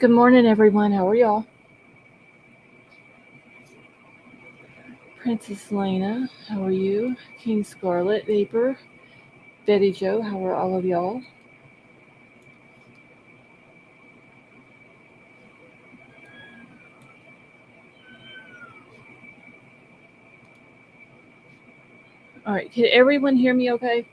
Good morning, everyone. How are y'all? Princess Lena, how are you? King Scarlet, Vapor, Betty Joe, how are all of y'all? All right, can everyone hear me okay?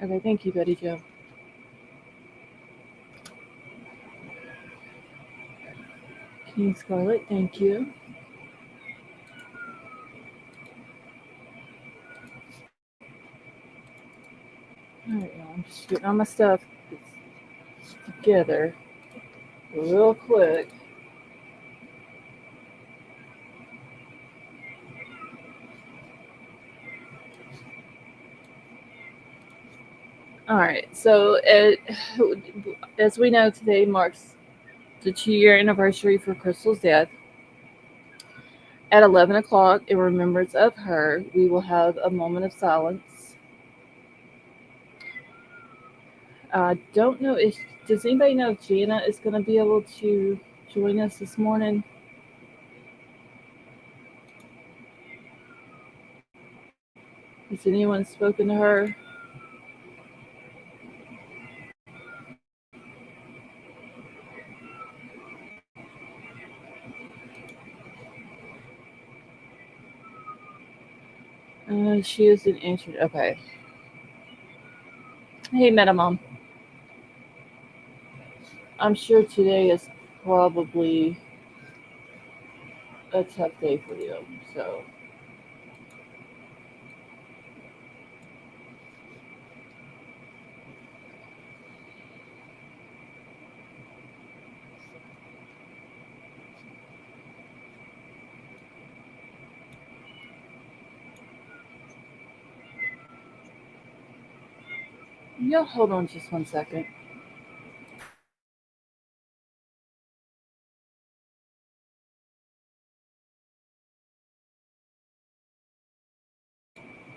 Okay, thank you, Betty Joe. King Scarlet, thank you. All right, y'all, I'm just getting all my stuff together real quick. All right, so as we know, today marks the 2 year anniversary for Crystal's death. At 11 o'clock, in remembrance of her, we will have a moment of silence. I don't know if does anybody know if Jana is going to be able to join us this morning? Has anyone spoken to her? She isn't answered. Okay. Hey, Meta Mom. I'm sure today is probably a tough day for you. So, y'all hold on just 1 second.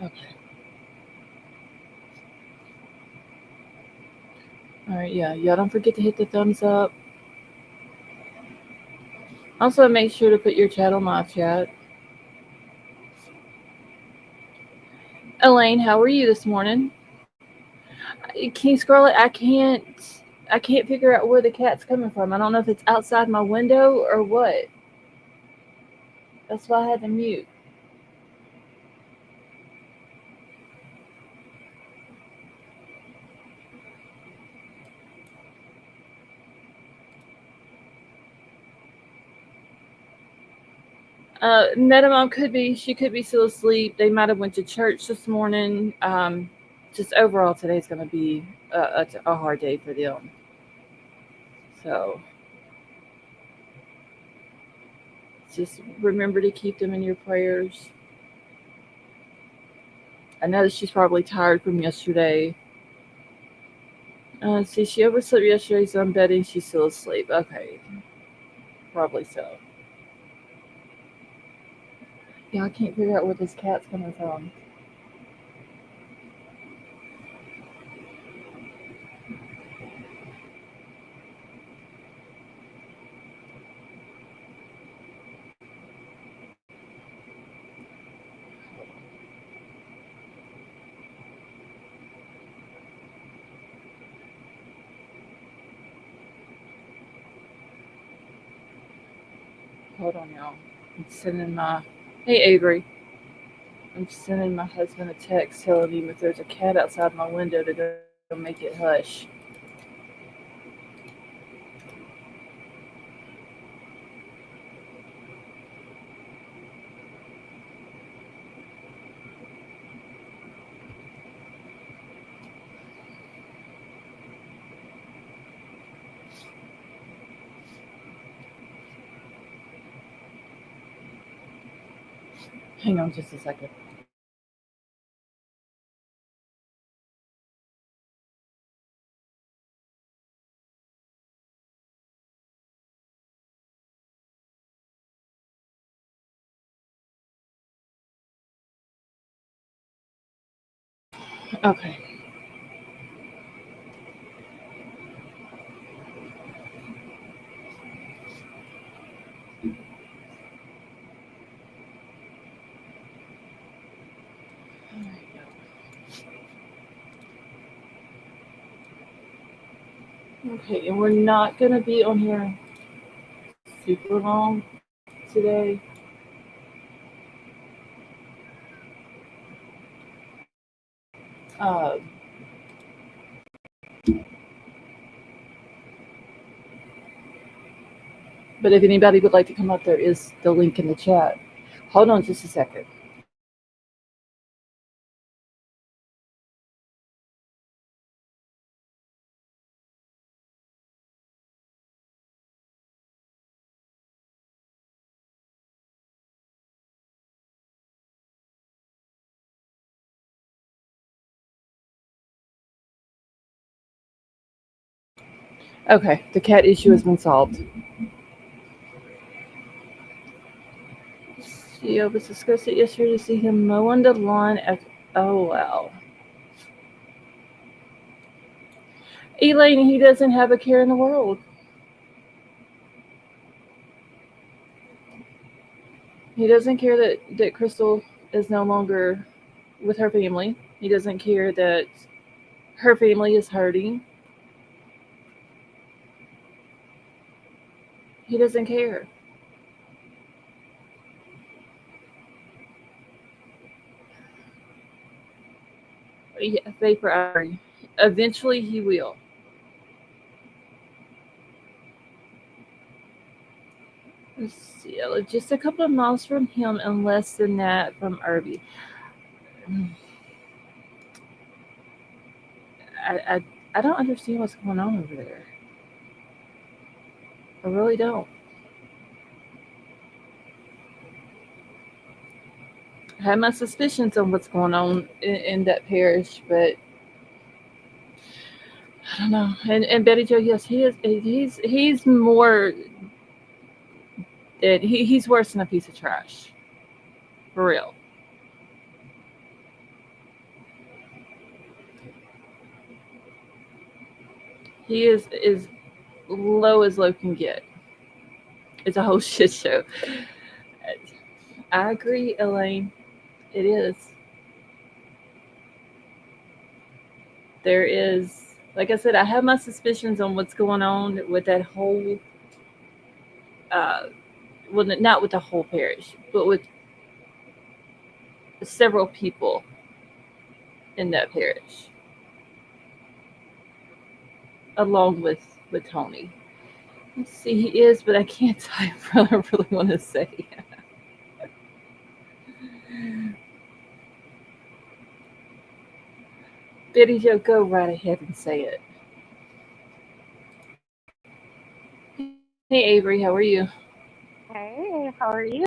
Okay. All right. Yeah. Y'all don't forget to hit the thumbs up. Also, make sure to put your chat on live chat. Elaine, how are you this morning? King Scarlet, I can't figure out where the cat's coming from. I don't know if it's outside my window or what. That's why I had to mute. Metamom could be. She could be still asleep. They might have went to church this morning. Just overall, today's going to be a hard day for them. So just remember to keep them in your prayers. I know that she's probably tired from yesterday. See, she overslept yesterday, so I'm betting she's still asleep. Okay, probably so. Yeah, I can't figure out where this cat's coming from. Hold on, y'all. I'm sending my. Hey, Avery. I'm sending my husband a text telling him if there's a cat outside my window to go make it hush. Hang on just a second. Okay. Okay, and we're not gonna be on here super long today. Uh, but if anybody would like to come up, there is the link in the chat. Hold on just a second. Okay, the cat issue has been solved. She was discussed it yesterday to see him mowing the lawn at. Oh wow, Elaine, he doesn't have a care in the world. He doesn't care that Crystal is no longer with her family. He doesn't care that her family is hurting. He doesn't care. Yeah, vapor iron. Eventually, he will. Let's see, just a couple of miles from him, and less than that from Irby. I don't understand what's going on over there. I really don't. I have my suspicions on what's going on in that parish, but I don't know. And Betty Joe, yes, he is. He's more. He's worse than a piece of trash, for real. He is low as low can get. It's a whole shit show. I agree, Elaine. It is. There is. Like I said, I have my suspicions on what's going on with that whole. Uh, well, not with the whole parish, but with several people in that parish, along with Tony. Let's see, he is, but I can't type what I really want to say. Betty Joe, go right ahead and say it. Hey Avery, how are you? Hey, how are you?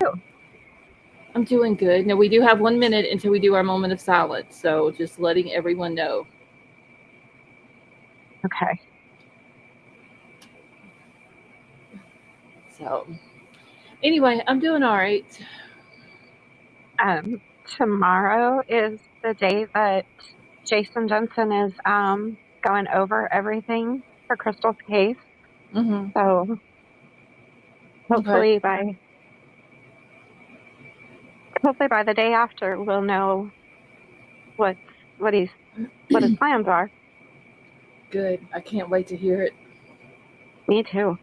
I'm doing good. Now we do have 1 minute until we do our moment of silence, so just letting everyone know. Okay. So anyway, I'm doing all right. Um, Tomorrow is the day that Jason Jensen is going over everything for Crystal's case. Mm-hmm. So Okay. hopefully by hopefully by the day after we'll know what what he's what his plans are. Good. I can't wait to hear it. Me too.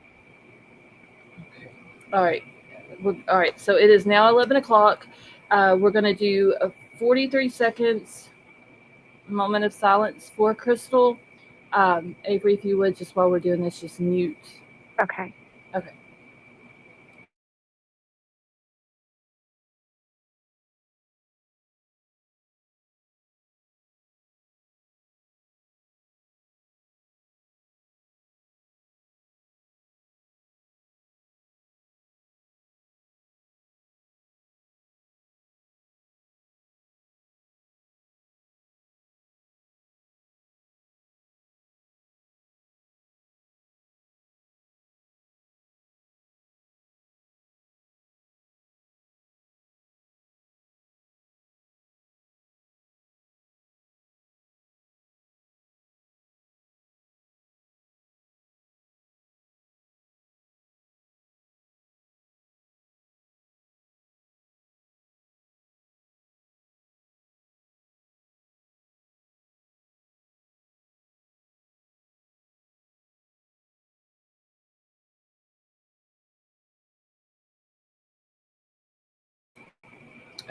All right. All right. So it is now 11 o'clock. We're gonna do a 43 seconds moment of silence for Crystal. Avery, if you would, just while we're doing this, just mute. Okay. Okay.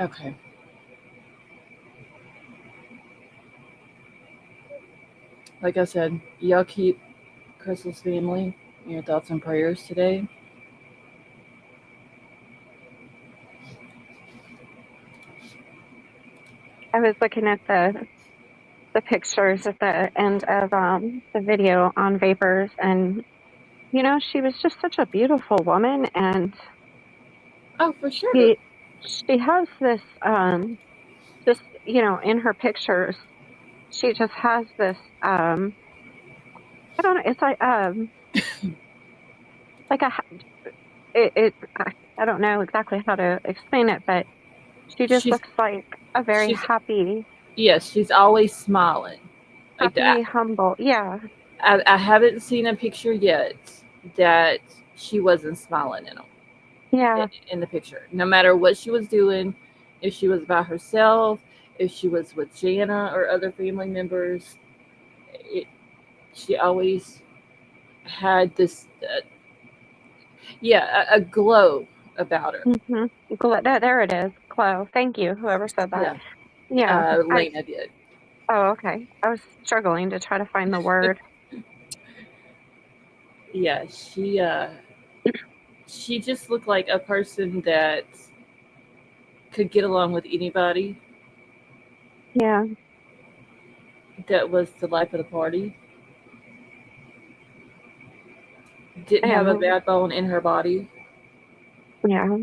Okay. Like I said, y'all keep Crystal's family in your thoughts and prayers today. I was looking at the pictures at the end of the video on vapors, and she was just such a beautiful woman, and Oh, for sure. she she has this just in her pictures, she just has this I don't know, it's like I don't know exactly how to explain it, but she just She's looks like a very she's happy, yes, she's always smiling. Like that. humble. Yeah, I haven't seen a picture yet that she wasn't smiling yeah, in the picture. No matter what she was doing, if she was by herself, if she was with Jana or other family members, it, she always had this, yeah, a glow about her. There it is. Chloe. Thank you, whoever said that. Yeah, Yeah, Lena did. oh, okay. I was struggling to try to find the word. Yeah, she just looked like a person that could get along with anybody. Yeah, That was the life of the party. Didn't have a and bad bone in her body. yeah,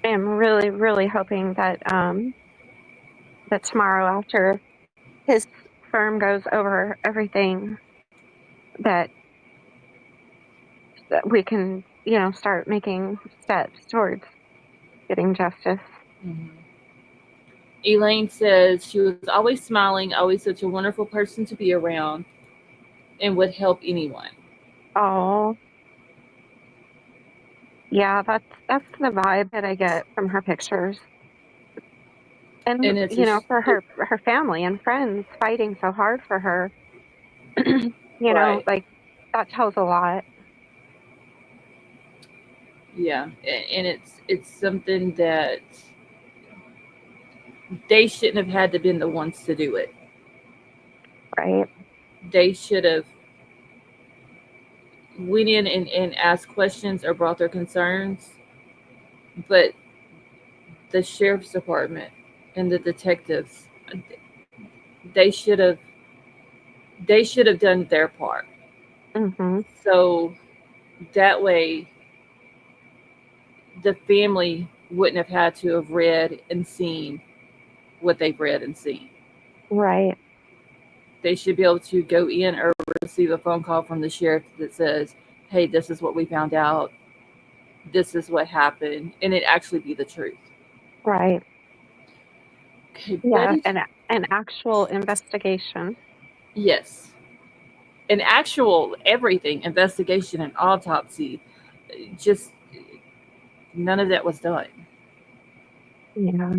I'm really, really hoping that tomorrow after his firm goes over everything, that we can, start making steps towards getting justice. Mhm. Elaine says she was always smiling, always such a wonderful person to be around, and would help anyone. Oh, yeah, that's the vibe that I get from her pictures. And And it's a for her family and friends fighting so hard for her, right, like that tells a lot. yeah, and it's something that they shouldn't have had to been the ones to do it. Right. They should have went in and asked questions or brought their concerns, but the sheriff's department and the detectives, they should have they should have done their part. Mhm. So that way the family wouldn't have had to have read and seen what they've read and seen. Right. They should be able to go in or receive a phone call from the sheriff that says, hey, this is what we found out, this is what happened, and it actually be the truth. Right. Okay, Yeah, Betty, an actual investigation. yes, an actual everything investigation and autopsy, just none of that was done. Yeah.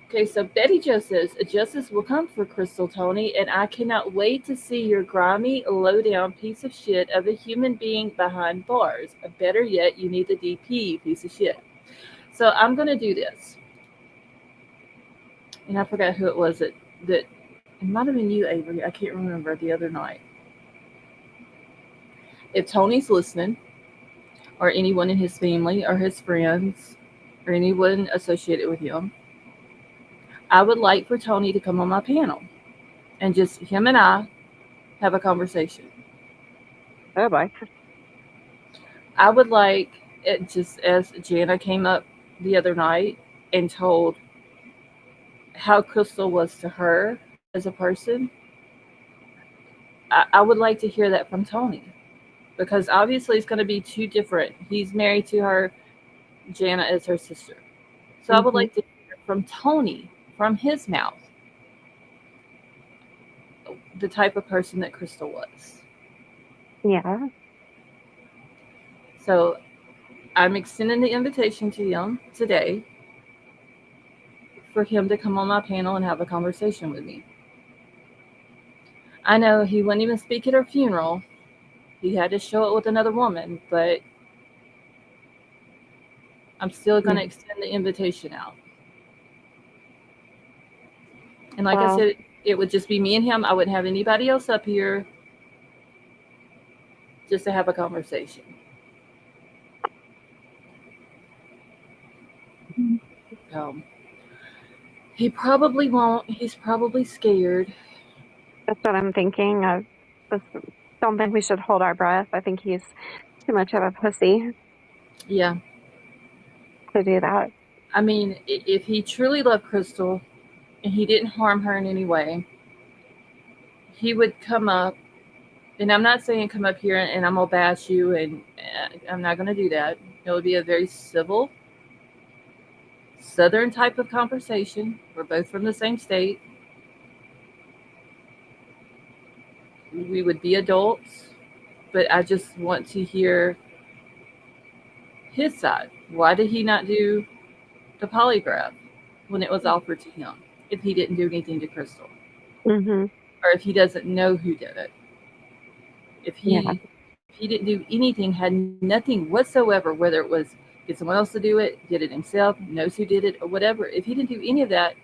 Okay, so Betty Jo says, justice will come for Crystal Tony, and I cannot wait to see your grimy, low down piece of shit of a human being behind bars. Better yet, you need the DP, piece of shit. So I'm going to do this. And I forgot who it was that it might have been you, Avery. I can't remember the other night. If Tony's listening, or anyone in his family, or his friends, or anyone associated with him, I would like for Tony to come on my panel and just him and I have a conversation. Oh boy. I would like it just as Jana came up the other night and told how Crystal was to her as a person. I would like to hear that from Tony because obviously it's going to be two different. He's married to her, Jana is her sister. So I would Mhm. like to hear from Tony, from his mouth, the type of person that Crystal was. Yeah. So I'm extending the invitation to him today for him to come on my panel and have a conversation with me. I know he wouldn't even speak at her funeral. He had to show it with another woman, but I'm still going Yeah. to extend the invitation out. And like I Well, said, it would just be me and him. I wouldn't have anybody else up here just to have a conversation. Um, he probably won't. He's probably scared. that's what I'm thinking. I just don't think we should hold our breath. I think he's too much of a pussy Yeah. to do that. I mean, if he truly loved Crystal and he didn't harm her in any way, he would come up. And I'm not saying come up here and I'm going to bash you, and I'm not going to do that. It would be a very civil, southern type of conversation. We're both from the same state. We would be adults, but I just want to hear his side. Why did he not do the polygraph when it was offered to him if he didn't do anything to Crystal? Hmm. Or if he doesn't know who did it? Yeah. If he didn't do anything, had nothing whatsoever, whether it was get someone else to do it, did it himself, knows who did it, or whatever, if he didn't do any of that,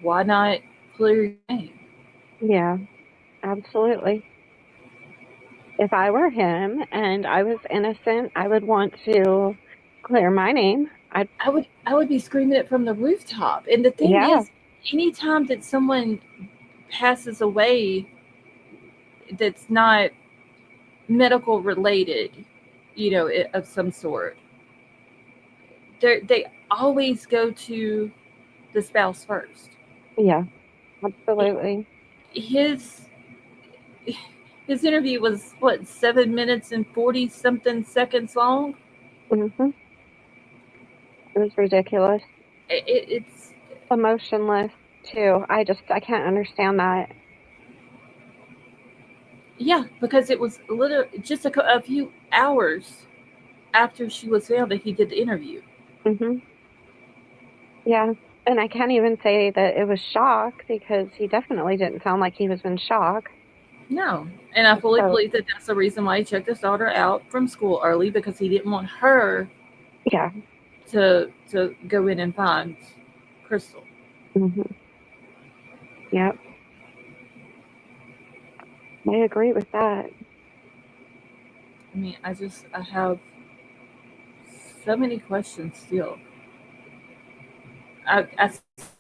why not clear your name? Yeah. Absolutely. If I were him and I was innocent, I would want to clear my name. I'd, I would be screaming it from the rooftop. And the thing yeah. is, anytime that someone passes away that's not medical related, of some sort, they always go to the spouse first. Yeah. Absolutely. His his interview was what, 7 minutes and 40 something seconds long. Hmm. It was ridiculous. It's Emotionless too. I can't understand that. Yeah, because it was literally just a few hours after she was found that he did the interview. Hmm. Yeah. And I can't even say that it was shock because he definitely didn't sound like he was in shock. No, and I fully So, believe that that's the reason why he checked his daughter out from school early, because he didn't want her yeah. to go in and find Crystal. Hmm. Yep. I agree with that. I mean, I have so many questions still. I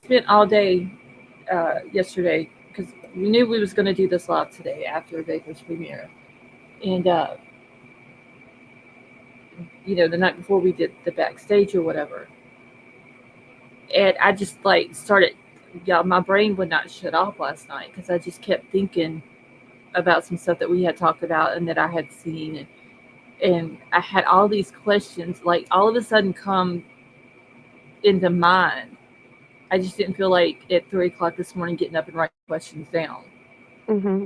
spent all day yesterday because we knew we was going to do this live today after Baker's premiere, and the night before we did the backstage or whatever, and I just like started. Yeah, my brain would not shut off last night because I just kept thinking about some stuff that we had talked about and that I had seen, and I had all these questions like all of a sudden come into mind. I just didn't feel like at 3 o'clock this morning getting up and writing questions down. Hmm.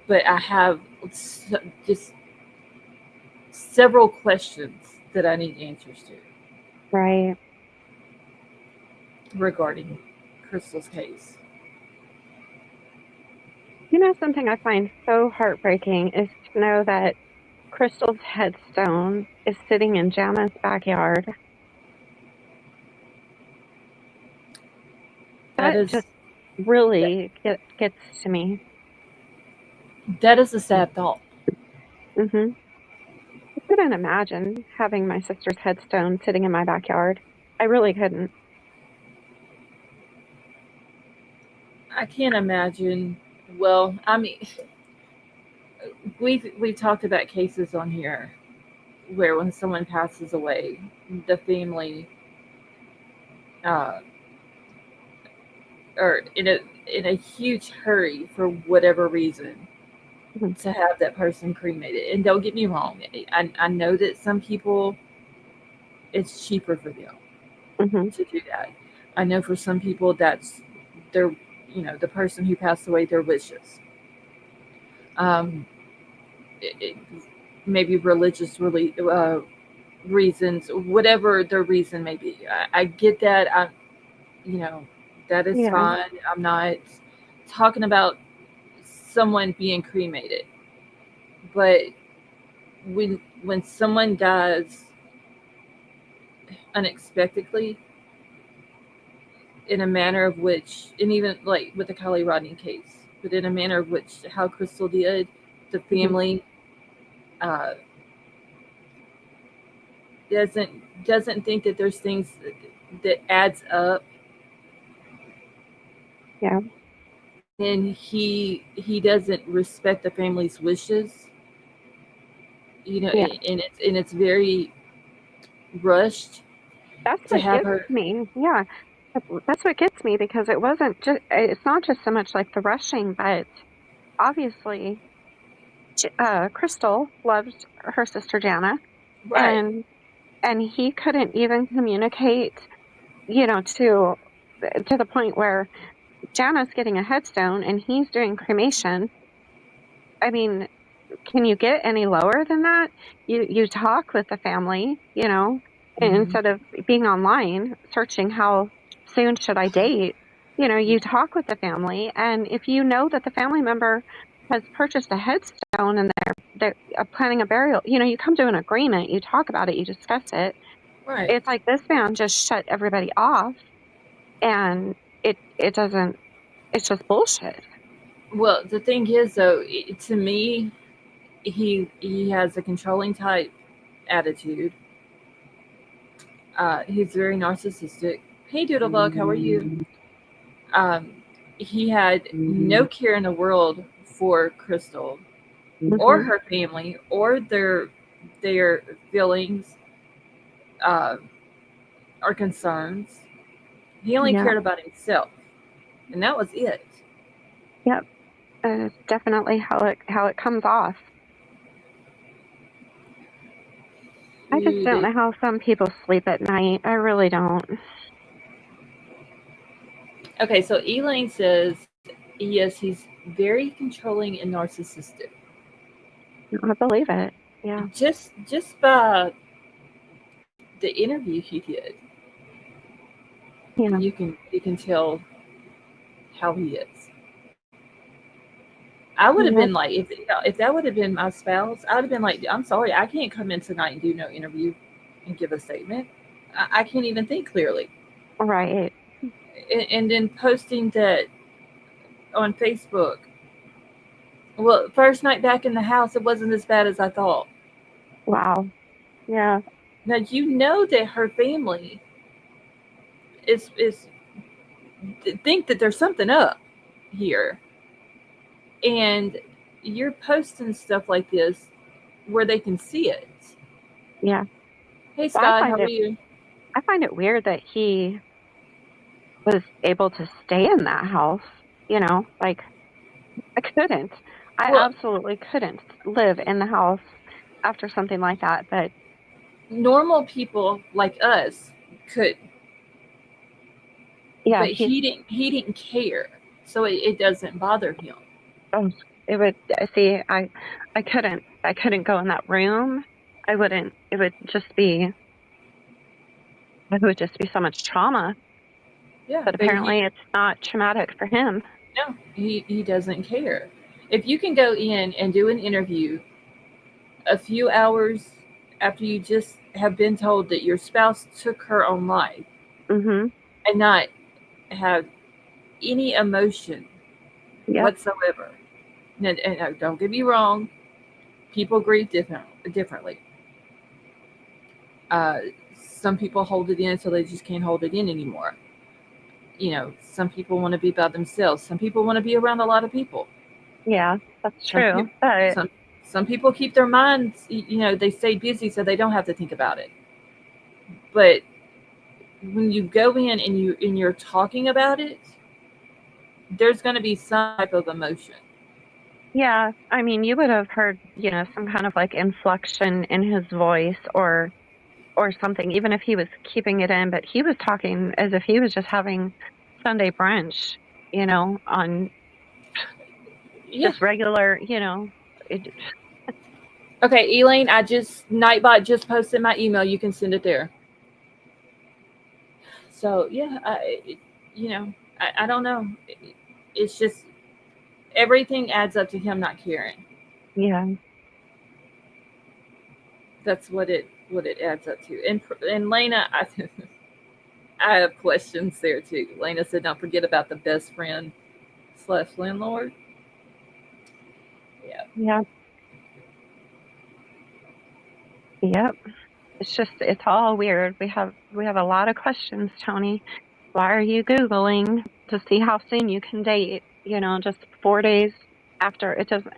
But I have just several questions that I need answers to Right. regarding Crystal's case. You know, something I find so heartbreaking is to know that Crystal's headstone is sitting in Jana's backyard. That That is just that, really gets to me. that is a sad thought. Hmm. I couldn't imagine having my sister's headstone sitting in my backyard. I really couldn't. I can't imagine. Well, I mean, we've talked about cases on here where when someone passes away, the family uh, are in a huge hurry for whatever reason Hmm. to have that person cremated. And don't get me wrong, I know that some people it's cheaper for them Hmm. to do that. I know for some people that's their the person who passed away, their wishes. Um, it, maybe religious reasons, whatever the reason may be. I get that. You know, that is Yeah. fine. I'm not talking about someone being cremated, but when someone dies, unexpectedly in a manner of which, and even like with the Kylie Rodney case, but in a manner of which how Crystal did, the Mhm. family uh, doesn't doesn't think that there's things that adds up, Yeah. and he doesn't respect the family's wishes, Yeah. and it's very rushed That's to what have gets her. me. Yeah. That's what gets me because it's not just so much like the rushing, but obviously, Crystal loved her sister Jana, Right. and he couldn't even communicate, to the point where Jana's getting a headstone and he's doing cremation. I mean, can you get any lower than that? You talk with the family, and Hmm. instead of being online searching how soon should I date, you talk with the family, and if you know that the family member has purchased a headstone and they're planning a burial, you come to an agreement, you talk about it, you discuss it. Right. It's like this man just shut everybody off, and it doesn't. It's just bullshit. Well, the thing is, though, to me, he has a controlling type attitude. He's very narcissistic. Hey, Doodlebug, how are you? Um, he had no care in the world for Crystal or Hmm. her family or their feelings uh, or concerns. He only Yeah. cared about himself, and that was it. Yep. Definitely how it comes off. I just Dude, don't know how some people sleep at night. I really don't. okay, so Elaine says yes, he's very controlling and narcissistic. I believe it. Yeah. Just by the interview he did, Yeah. you can tell how he is. I would have Yeah. been like, if that would have been my spouse, I would have been like, I'm sorry, I can't come in tonight and do no interview and give a statement. I can't even think clearly. Right. And then posting that on Facebook. Well, first night back in the house, it wasn't as bad as I thought. Wow. Yeah. Now you know that her family is think that there's something up here, and you're posting stuff like this where they can see it. Yeah. Hey Well, Scott, how are you? I find it weird that he was able to stay in that house. Like I couldn't. I Well, absolutely couldn't live in the house after something like that. But normal people like us could, yeah, but he didn't care, so it doesn't bother him. oh, it would see. I couldn't go in that room. I wouldn't. It would just be so much trauma. Yeah, But but he apparently, it's not traumatic for him. no, he doesn't care. If you can go in and do an interview a few hours after you just have been told that your spouse took her own life Hmm. and not have any emotion Yep. whatsoever. And don't get me wrong, people grieve differently. Uh, some people hold it in so they just can't hold it in anymore. Some people want to be by themselves. Some people want to be around a lot of people. Yeah, that's Some true. people, But some people keep their minds. They stay busy so they don't have to think about it. But when you go in and you're talking about it, there's going to be some type of emotion. yeah, I mean, you would have heard, some kind of like inflection in his voice or something, even if he was keeping it in, but he was talking as if he was just having Sunday brunch, on Yeah. just regular, it, Okay, Elaine, Nightbot just posted my email. You can send it there. So yeah, you know, I don't know. It's just everything adds up to him not caring. yeah, That's what it adds up to. And Lena, I have questions there too. Lena said, "Don't forget about the best friend slash landlord." Yeah. Yep. Yep. It's all weird. We have a lot of questions, Tony. Why are you Googling to see how soon you can date? Just 4 days after. It doesn't.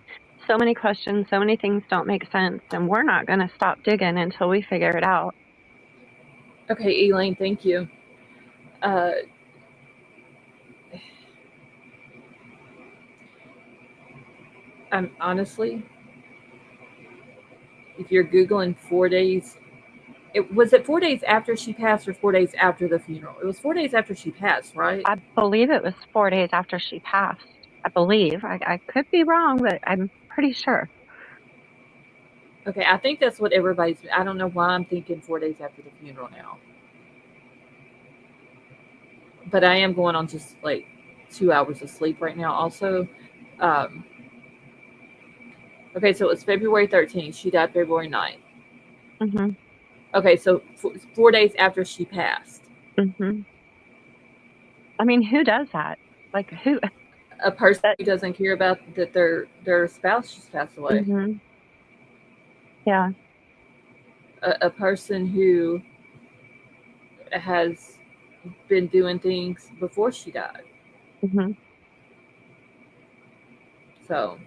So many questions, so many things don't make sense, and we're not going to stop digging until we figure it out. Okay, Elaine, thank you. Uh, I'm honestly, if you're googling 4 days, it 4 days after she passed or 4 days after the funeral? It was 4 days after she passed, right? I believe it was 4 days after she passed. I believe. I could be wrong, but I'm pretty sure. Okay, I think that's what everybody's. I don't know why I'm thinking 4 days after the funeral now, but I am going on just like 2 hours of sleep right now. Also, um, okay, so it was February 13th. She died February 9th. Hmm. Okay, so 4 days after she passed, Hmm. I mean, who does that? Like, who? a person That. who doesn't care about that their spouse just passed away, Hmm. Yeah. a person who has been doing things before she died. Hmm. So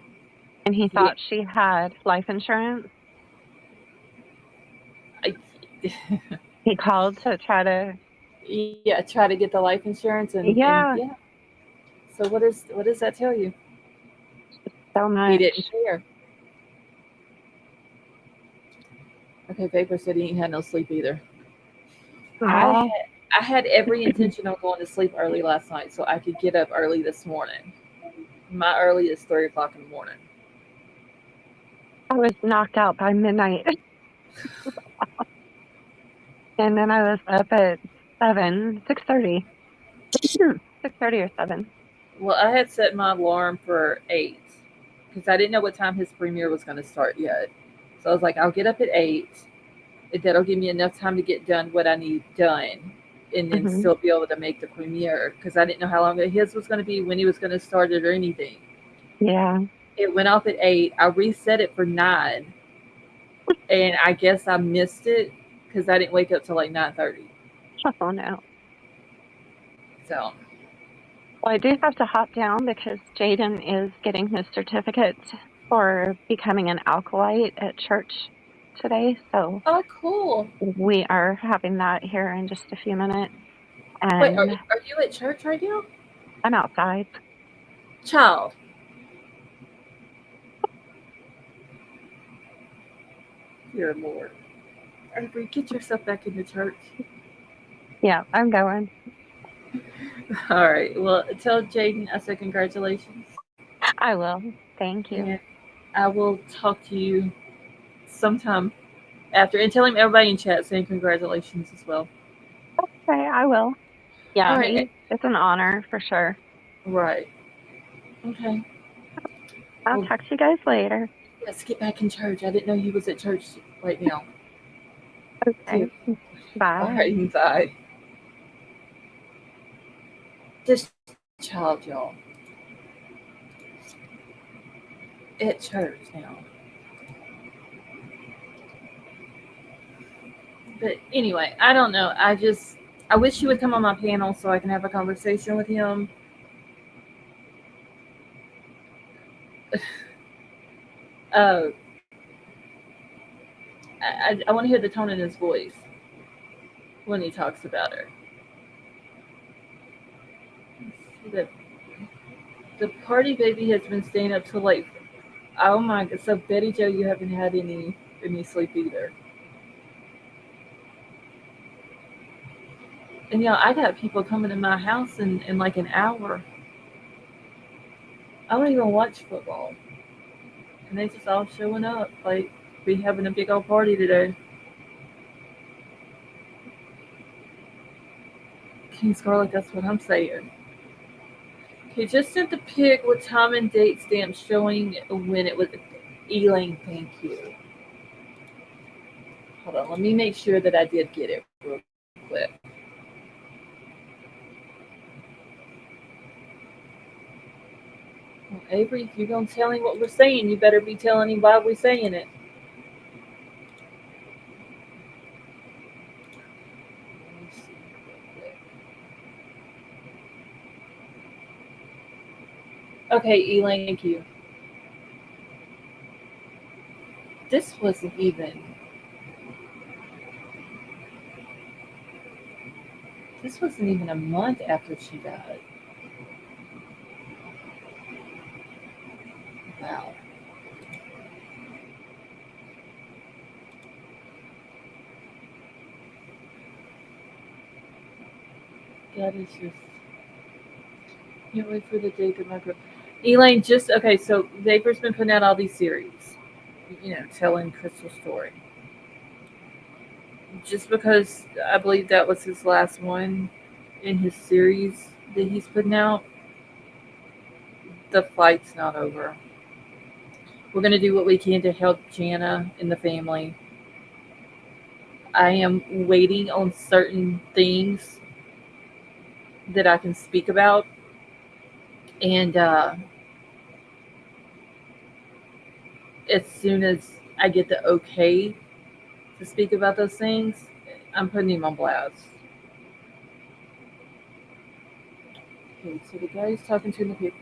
And he yeah, thought she had life insurance. I, He called to try to. yeah, try to get the life insurance and Yeah, yeah. So what does that tell you? so He didn't much. care. Okay, Vapor said he ain't had no sleep either. I Oh, had I had every intention on going to sleep early last night so I could get up early this morning. My early is 3 o'clock in the morning. I was knocked out by midnight, and then I was up at 6:30, 6:30 or 7. Well, I had set my alarm for 8 because I didn't know what time his premiere was going to start yet. So I was like, I'll get up at 8. That'll give me enough time to get done what I need done and then Hmm. still be able to make the premiere because I didn't know how long his was going to be, when he was going to start it or anything. Yeah. It went off at 8. I reset it for 9, and I guess I missed it because I didn't wake up till like 9:30. Oh no. So Well, I do have to hop down because Jaden is getting his certificate for becoming an alkalite at church today. So oh, cool. we are having that here in just a few minutes. Wait, And are you at church right now? I'm outside. Child, dear Lord. Avery, get yourself back into church. Yeah, I'm going. All right. Well, tell Jaden I said congratulations. I will. Thank you. And I will talk to you sometime after. And tell him everybody in chat saying congratulations as well. Okay, I will. All Yeah, right. it's an honor for sure. Right. Okay. I'll Well, talk to you guys later. let's get back in church. I didn't know he was at church right now, too. Okay. All Bye. right. Bye. This child, y'all, at church now. But anyway, I don't know. I wish he would come on my panel so I can have a conversation with him. Uh, I want to hear the tone in his voice when he talks about her. The the party baby has been staying up till like, oh my god. So Betty Joe, you haven't had any sleep either. And I got people coming to my house in like an hour. I don't even watch football, and they just all showing up like we having a big old party today. King Scarlet, that's what I'm saying. He just sent the pic with time and date stamp showing when it was. Elaine, thank you. Hold on, Let me make sure that I did get it real quick. Well, Avery, if you're gonna tell him what we're saying, you better be telling him why we're saying it. Let me see real quick. Okay, Elaine, thank you. This wasn't even. This wasn't even a month after she died. Wow, that is just. Can't wait for the date that my girl. Elaine, just okay. So Vapor's been putting out all these series, telling Crystal's story. Just because I believe that was his last one in his series that he's putting out, the fight's not over. We're gonna do what we can to help Jana and the family. I am waiting on certain things that I can speak about, and as soon as I get the okay to speak about those things, I'm putting him on blast. Okay, so the guy he's talking to in the paper.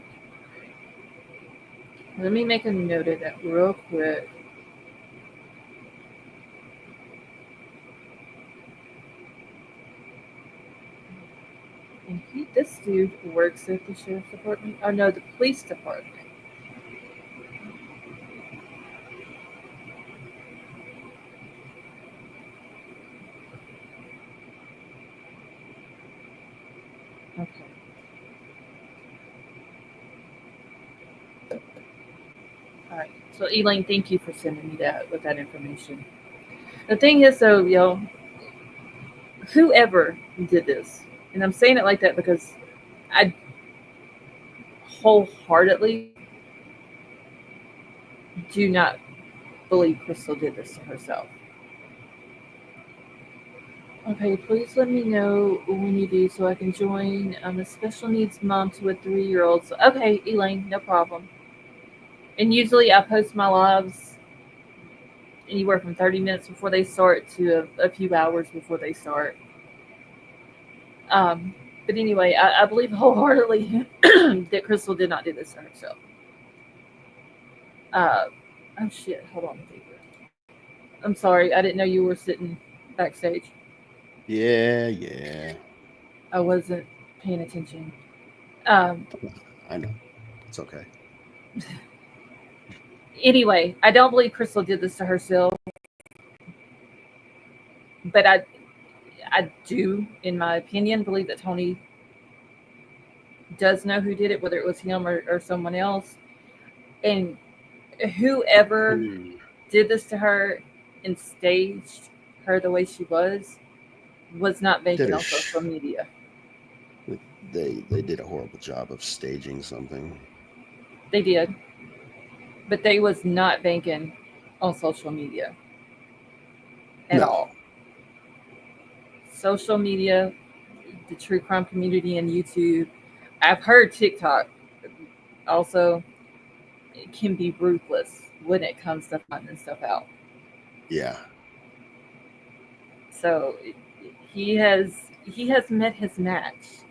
Let me make a note of that real quick. And this dude works at the sheriff's department. Oh no, the police department. Okay. All right. So Elaine, thank you for sending me that with that information. The thing is, though, whoever did this, and I'm saying it like that because I wholeheartedly do not believe Crystal did this to herself. Okay, please let me know when you do so I can join. I'm a special needs mom to a 3-year-old. So, okay, Elaine, no problem. And usually I post my lives anywhere from 30 minutes before they start to a few hours before they start. Um, but anyway, I believe wholeheartedly that Crystal did not do this to herself. Uh, oh shit, hold on, I'm sorry, I didn't know you were sitting backstage. Yeah, yeah. I wasn't paying attention. Um, I know. It's okay. anyway, I don't believe Crystal did this to herself, but I do, in my opinion, believe that Tony does know who did it, whether it was him or someone else. And whoever Hmm. did this to her and staged her the way she was not Did banking a on social media. they did a horrible job of staging something. They did, but they was not banking on social media at No. all. Social media, the true crime community, and YouTube. I've heard TikTok also can be ruthless when it comes to finding stuff out. Yeah. So he has he has met his match.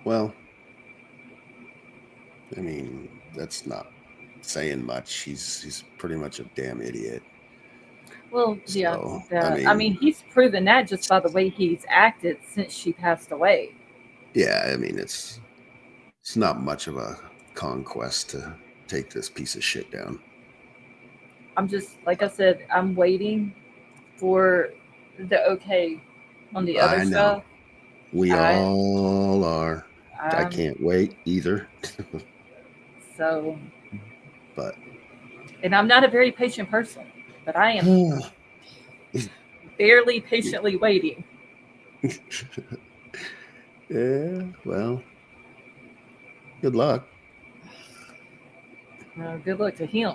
Well, I mean, that's not saying much. He's pretty much a damn idiot. Well, yeah, So, I that. I mean, mean, he's proven that just by the way he's acted since she passed away. yeah, I mean it's not much of a conquest to take this piece of shit down. I'm just like I said, I'm waiting for the okay on the other I know. stuff. We I all are. I I'm can't wait either. so, But and I'm not a very patient person, but I am barely patiently waiting. yeah, well, good luck. Good luck to him.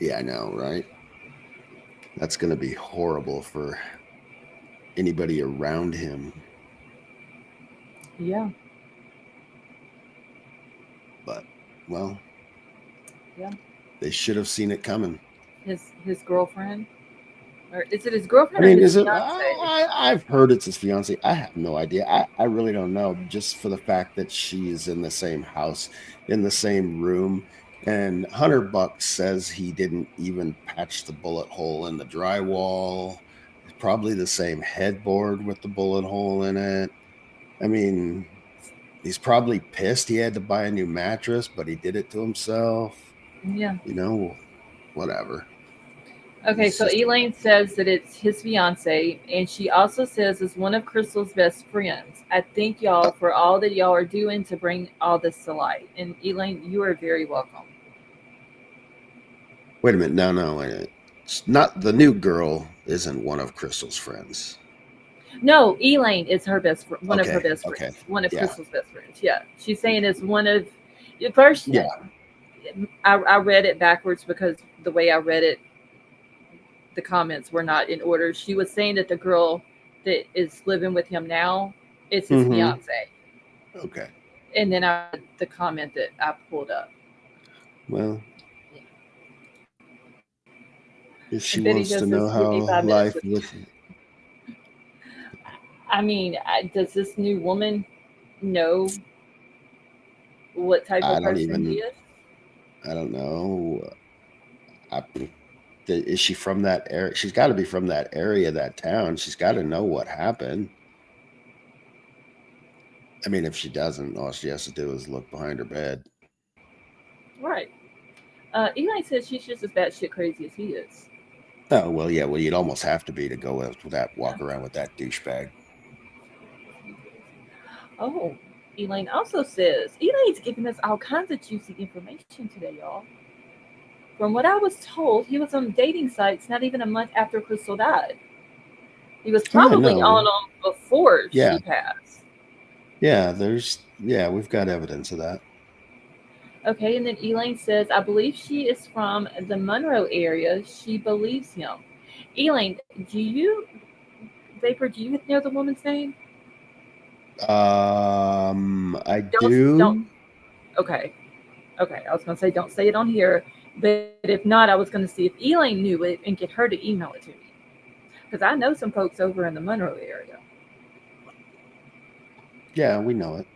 Yeah, I know, right? That's going to be horrible for anybody around him. Yeah. But, well, Yeah. they should have seen it coming. His girlfriend, or is it his I girlfriend or mean, his is it? fiance? I've heard it's his fiance. I have no idea. I really don't know. Just for the fact that she's in the same house, in the same room, and Hunter Buck says he didn't even patch the bullet hole in the drywall. It's probably the same headboard with the bullet hole in it. I mean, he's probably pissed he had to buy a new mattress, but he did it to himself. Yeah. You know, whatever. Okay, It's so just Elaine says that it's his fiance, and she also says it's one of Crystal's best friends. I thank y'all for all that y'all are doing to bring all this to light. And Elaine, you are very welcome. wait a minute. No, wait a minute. It's not the new girl isn't one of Crystal's friends. No, Elaine is one of her Okay, best okay. friends, one of Yeah. Crystal's best friends. Yeah, she's saying it's one of. At first, Yeah. I read it backwards because the way I read it, the comments were not in order. She was saying that the girl that is living with him now is his Mm-hmm. fiance, Okay. and then I read the comment that I pulled up. Well, if And she Betty wants to just know says, "Give me how 5 minutes life with." with I mean, does this new woman know what type I of don't person he even is? I don't know. I is she from that area? She's got to be from that area, that town. She's got to know what happened. I mean, if she doesn't, all she has to do is look behind her bed. Right. Eli says she's just as batshit crazy as he is. Oh well, yeah. Well, you'd almost have to be to go with that, Yeah. walk around with that douchebag. Oh, Elaine also says Elaine's giving us all kinds of juicy information today, y'all. From what I was told, he was on dating sites not even a month after Crystal died. He was Oh yeah, probably on no, them before yeah, she passed. we've got evidence of that. Okay, and then Elaine says, I believe she is from the Monroe area. She believes him. Elaine, Vapor, do you know the woman's name? I Don't. do. Okay, okay. I was going to say, don't say it on here. But if not, I was going to see if Elaine knew it and get her to email it to me. Because I know some folks over in the Monroe area. Yeah, we know it.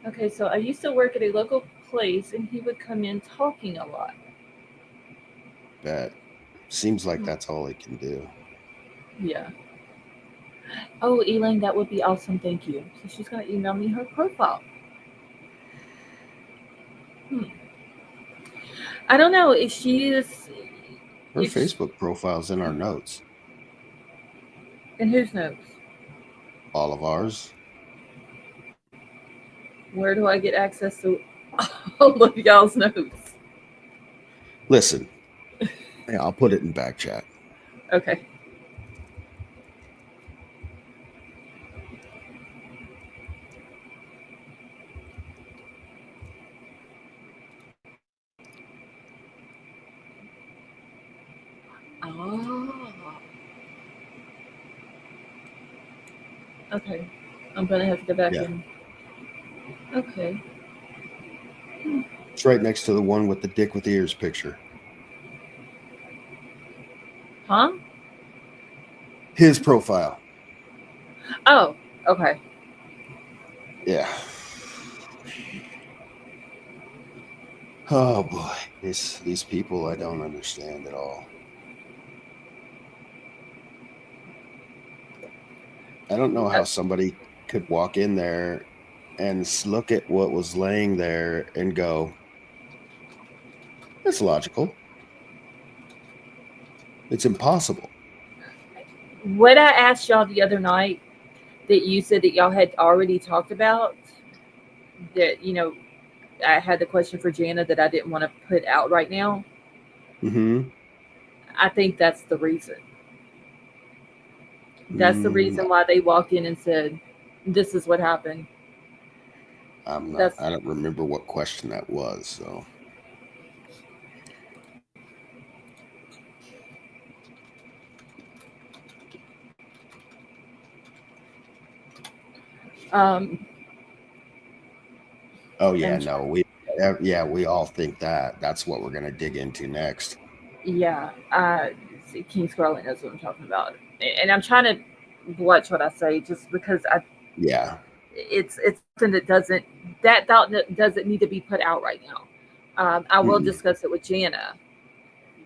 Okay, so I used to work at a local place and he would come in talking a lot. Bet. Seems like Hmm. that's all he can do. Yeah. Oh, Elaine, that would be awesome. Thank you. So she's going to email me her profile. Hmm. I don't know if she is. Her If she, Facebook profile's in our notes. and whose knows? All of ours. Where do I get access to all of y'all's notes? Listen, yeah, I'll put it in back chat. Okay. Oh. Okay. I'm gonna have to go back Yeah. and. Okay. Hmm. It's right next to the one with the dick with ears picture. Huh? His profile. Oh. Okay. Yeah. Oh boy. These people I don't understand at all. I don't know how somebody could walk in there and look at what was laying there and go, that's logical. It's impossible. What I asked y'all the other night that you said that y'all had already talked about, that I had the question for Jana that I didn't want to put out right now. Mm-hmm. I think that's the reason. That's the Mm, reason why they walked in and said, "This is what happened." That's I don't remember what question that was. So Um, Oh yeah, and no, we all think that that's what we're gonna dig into next. yeah, see, King Scarlet knows what I'm talking about, and I'm trying to watch what I say just because Yeah. it's something that doesn't need to be put out right now. I will Mm-mm. discuss it with Jana,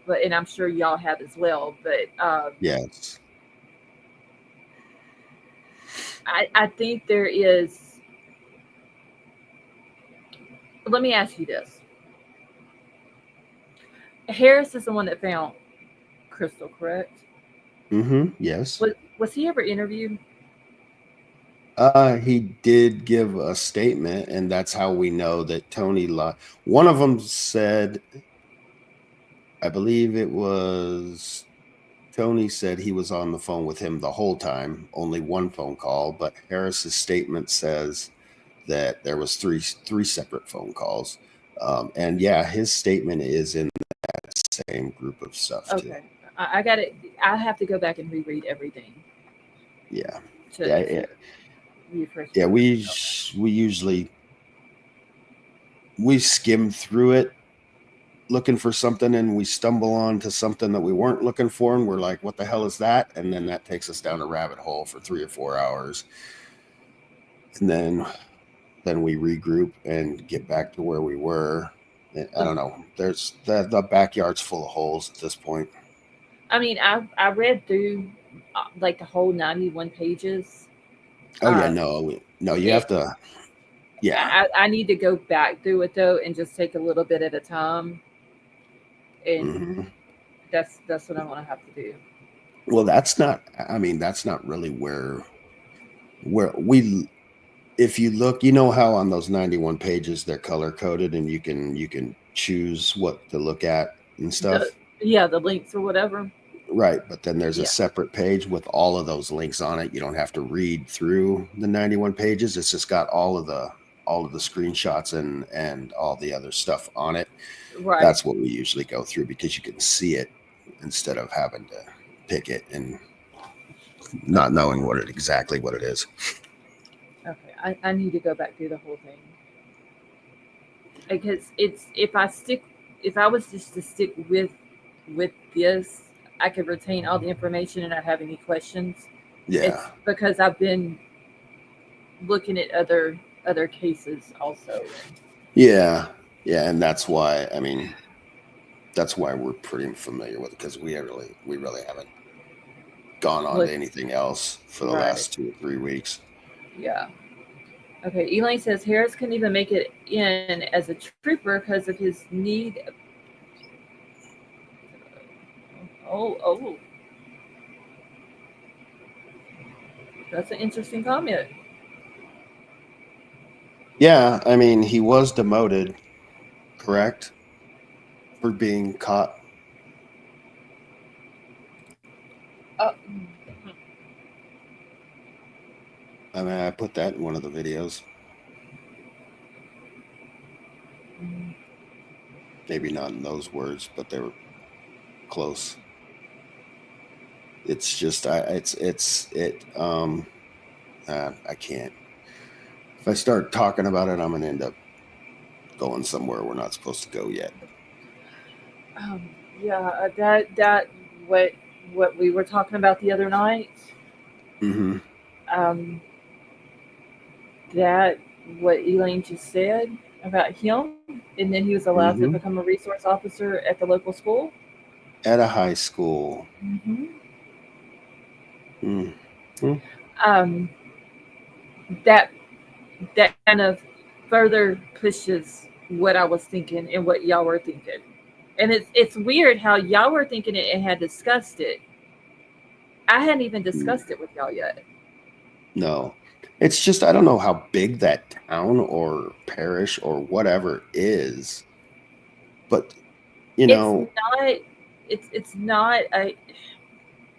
but and I'm sure y'all have as well. But Yes. I think there is. Let me ask you this: Harris is the one that found Crystal, correct? Mm-hmm. Yes. Was he ever interviewed? He did give a statement, and that's how we know that Tony lied. One of them said, I believe it was Tony said he was on the phone with him the whole time, only one phone call, but Harris's statement says that there was three separate phone calls. And yeah, his statement is in that same group of stuff too. Okay, I got it. I have to go back and reread everything Yeah. Yeah, to yeah, refresh yeah. my memory. Okay. We usually we skim through it looking for something, and we stumble onto something that we weren't looking for, and we're like, what the hell is that? And then that takes us down a rabbit hole for 3 or 4 hours, and then we regroup and get back to where we were. I don't know, there's the backyard's full of holes at this point. I mean, I read through like the whole 91 pages. Oh yeah, Um, no, you have it, to. Yeah. I need to go back through it though and just take a little bit at a time, and Hmm. that's what I'm gonna have to do. Well, that's not, I mean, that's not really where we, if you look, you know how on those 91 pages they're color coded, and you can choose what to look at and The stuff. Yeah, the links or whatever. Right, but then there's a Yeah, separate page with all of those links on it. You don't have to read through the 91 pages. It's just got all of the screenshots and all the other stuff on it. right. That's what we usually go through because you can see it instead of having to pick it and not knowing exactly what it is. Okay, I need to go back through the whole thing because it's if I was just to stick with this, I could retain all the information and not have any questions. Yeah. It's because I've been looking at other cases also. Yeah. Yeah, and that's why, I mean, that's why we're pretty familiar with it, because we really haven't gone on Look, to anything else for the right, last 2 or 3 weeks. yeah. Okay, Elaine says Harris couldn't even make it in as a trooper because of his need. Oh, that's an interesting comment. Yeah, I mean, he was demoted, correct, for being caught. Uh, I mean, I put that in one of the videos. Maybe not in those words, but they were close. It's just, I can't. If I start talking about it, I'm gonna end up going somewhere we're not supposed to go yet. um, yeah, that what what we were talking about the other night. Mm-hmm. Um, that what Elaine just said about him, and then he was allowed to Mm-hmm. become a resource officer at the local school. At a high school. Hmm. Mm-hmm. Um, that that kind of further pushes what I was thinking and what y'all were thinking. And it's weird how y'all were thinking it and had discussed it. I hadn't even discussed it with y'all yet. No, it's just I don't know how big that town or parish or whatever is, but you It's know, not. It's not a.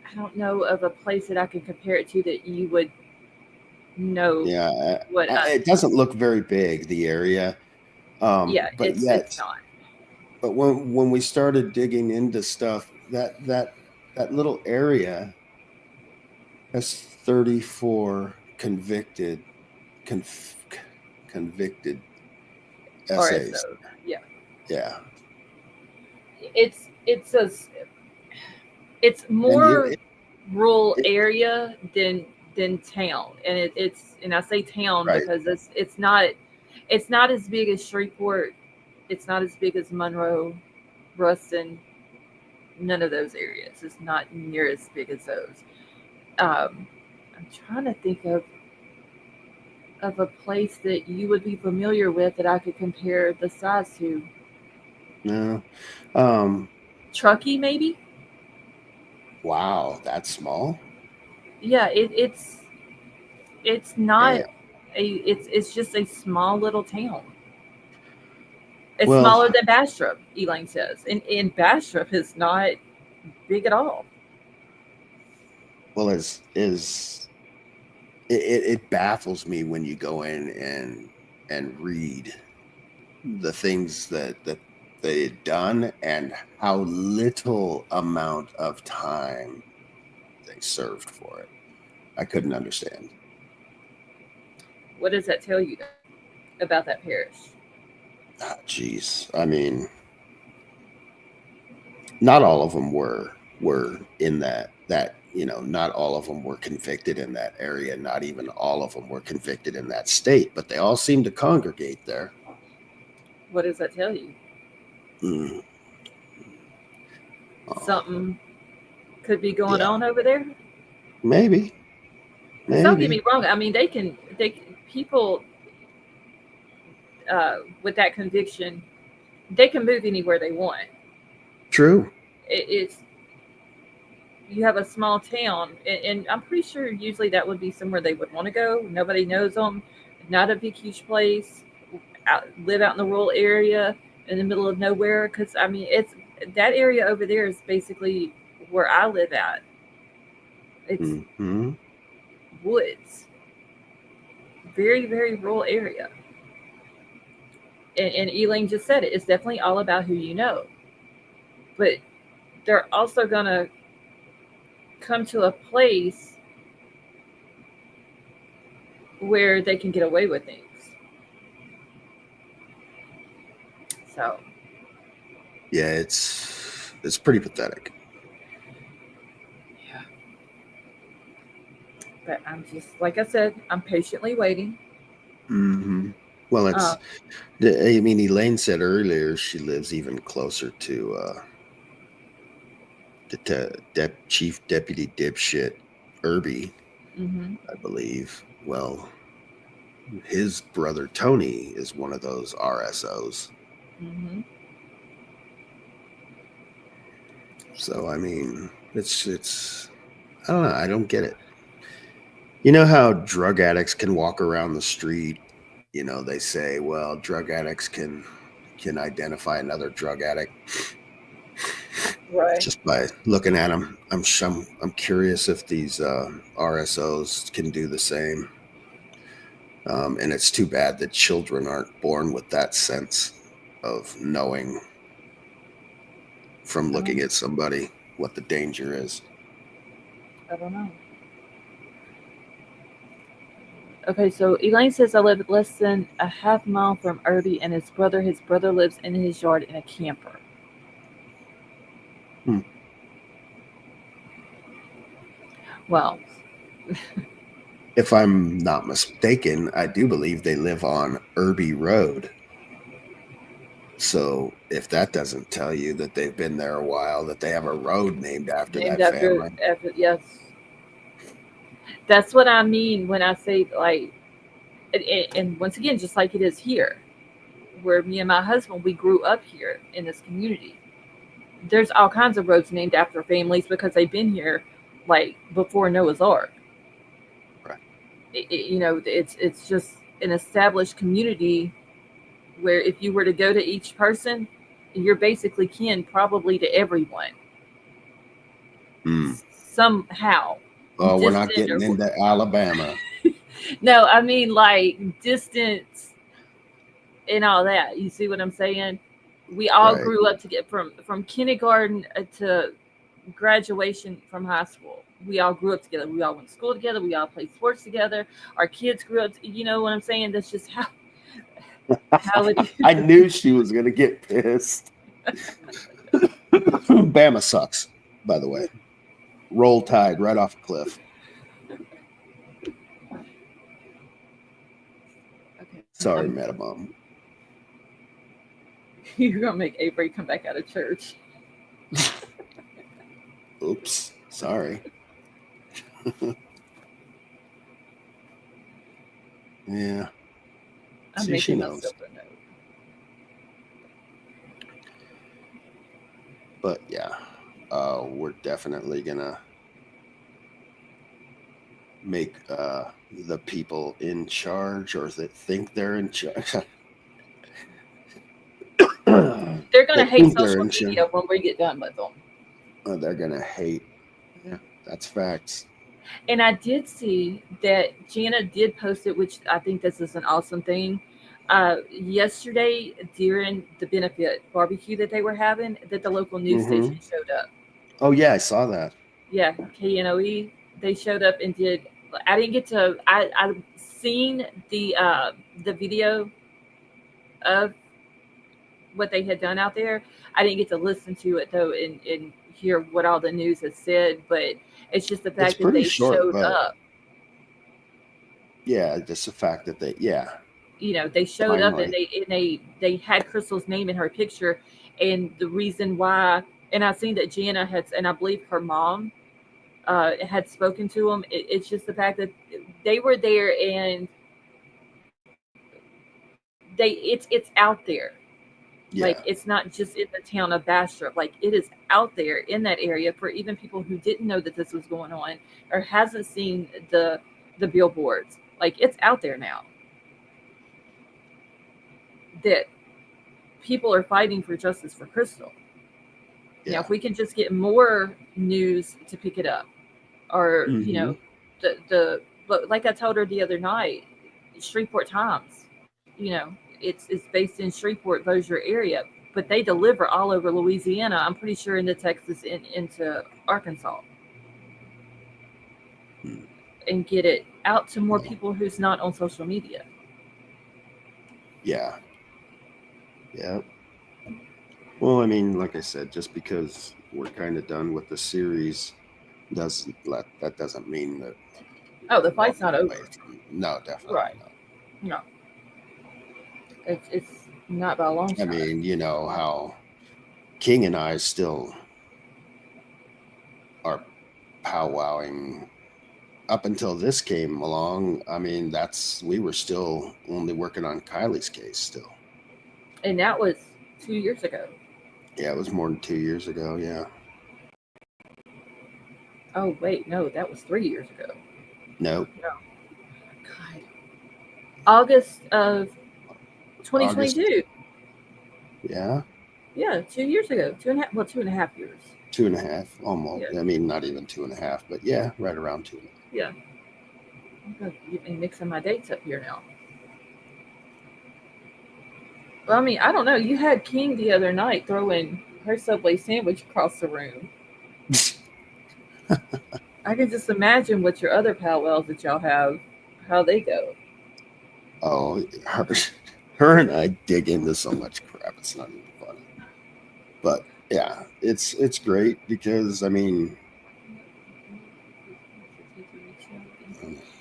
I don't know of a place that I can compare it to that you would know yeah, what. it doesn't look very big, the area. Yeah, But it's yet, not. but when we started digging into stuff, that little area has 34 convicted. conf- convicted essays. RSO. Yeah, Yeah, it's it's and more rural area than town, and and I say town right. because it's not as big as Shreveport, it's not as big as Monroe, Ruston, none of those areas. It's not near as big as those. I'm trying to think of a place that you would be familiar with that I could compare the size to. No, um, Truckee, maybe? wow, that's small. Yeah, it's not Damn. it's just a small little town. It's Well, smaller than Bastrop, Elaine says, and Bastrop is not big at all. well, is it baffles me when you go in and read the things that they've done and how little amount of time they served for it. I couldn't understand. What does that tell you about that parish? Ah, jeez, I mean, not all of them were in that not all of them were convicted in that area. Not even all of them were convicted in that state, but they all seem to congregate there. What does that tell you? Mm. Oh, Something could be going yeah, on over there. maybe, Because don't get me maybe. wrong. I mean, people with that conviction, they can move anywhere they want. True. It's you have a small town, and I'm pretty sure usually that would be somewhere they would want to go. Nobody knows them. Not a big, huge place. Live out in the rural area in the middle of nowhere. Because I mean, it's that area over there is basically where I live at. It's Hmm. woods, very, very rural area. And Elaine just said it. It's definitely all about who you know. But they're also gonna come to a place where they can get away with things. So, Yeah, it's pretty pathetic. yeah. But I'm just like I said, I'm patiently waiting. Hmm. Well, Uh, I mean, Elaine said earlier she lives even closer to Chief Deputy Dipshit Irby, mm-hmm, I believe. Well, his brother Tony is one of those RSOs. mm-hmm. So I mean, it's I don't know. I don't get it. You know how drug addicts can walk around the street? They say, well, drug addicts can identify another drug addict Right. just by looking at them. I'm curious if these RSOs can do the same. And it's too bad that children aren't born with that sense of knowing from looking Um, at somebody what the danger is. I don't know. Okay, so Elaine says I live less than a half mile from Irby and his brother. His brother lives in his yard in a camper. Hmm. Well, If I'm not mistaken, I do believe they live on Irby Road. So if that doesn't tell you that they've been there a while, that they have a road named after named that after family. yes, that's what I mean when I say like, and once again, just like it is here, where me and my husband we grew up here in this community. There's all kinds of roads named after families because they've been here like before Noah's Ark. Right. It's just an established community where if you were to go to each person, you're basically kin probably to everyone Hmm. somehow, Oh, we're not distant getting or into Alabama. no, I mean like distance and all that. You see what I'm saying? We all Right. grew up to get from kindergarten to graduation from high school. We all grew up together. We all went to school together. We all played sports together. Our kids grew up. You know what I'm saying? That's just how it I is. knew she was gonna get pissed. Bama sucks, by the way. Roll Tide right off a cliff. Okay, Sorry, Metabomb. you're gonna make Avery come back out of church. Oops. Sorry. Yeah. I'm See, she making knows. myself a note. But yeah, we're definitely gonna make the people in charge, or that think they're in charge, They're gonna that hate think they're social in charge. media when we get done with them. They're gonna hate. Yeah, that's facts. And I did see that Jana did post it, which I think this is an awesome thing. Yesterday, during the benefit barbecue that they were having, that the local news Hmm. station showed up. Oh yeah, I saw that. Yeah, KNOE. They showed up and did. I didn't get to. I seen the video of what they had done out there. I didn't get to listen to it though and hear what all the news has said, but it's just the It's fact that pretty they short, showed but up. yeah, just the fact that they, yeah, You know, they showed up and finally. they had Crystal's name in her picture, and the reason why. And I've seen that Jana had, and I believe her mom had spoken to them. It's just the fact that they were there and it's out there. Like Yeah, it's not just in the town of Bastrop. Like it is out there in that area for even people who didn't know that this was going on or hasn't seen the billboards. Like it's out there now that people are fighting for justice for Crystal. Now, yeah. if we can just get more news to pick it up, or Hmm. but like I told her the other night, Shreveport Times, it's based in Shreveport, Bossier area, but they deliver all over Louisiana. I'm pretty sure into Texas and into Arkansas, and get it out to more Well, people who's not on social media. yeah, yeah. Well, I mean, like I said, just because we're kind of done with the series that doesn't mean that Oh, the we're fight's walking not away over. from. No, definitely Right? not. No, it's not by a long I shot. mean, you know how King and I still are powwowing up until this came along. I mean, we were still only working on Kylie's case still. And that was 2 years ago. Yeah, it was more than 2 years ago. Yeah. Oh wait, no, that was 3 years ago. Nope. No, God, August of August. 2022. Yeah. Yeah, 2 years ago. Two and a half. Well, 2.5 years. 2.5, almost. Yeah, I mean, not even 2.5, but yeah, right around 2.5. yeah. I'm gonna get me mixing my dates up here now. Well, I mean, I don't know. You had King the other night throwing her Subway sandwich across the room. I can just imagine what your other powwows that y'all have, how they go. Oh, her and I dig into so much crap. It's not even funny. But yeah, it's great because I mean,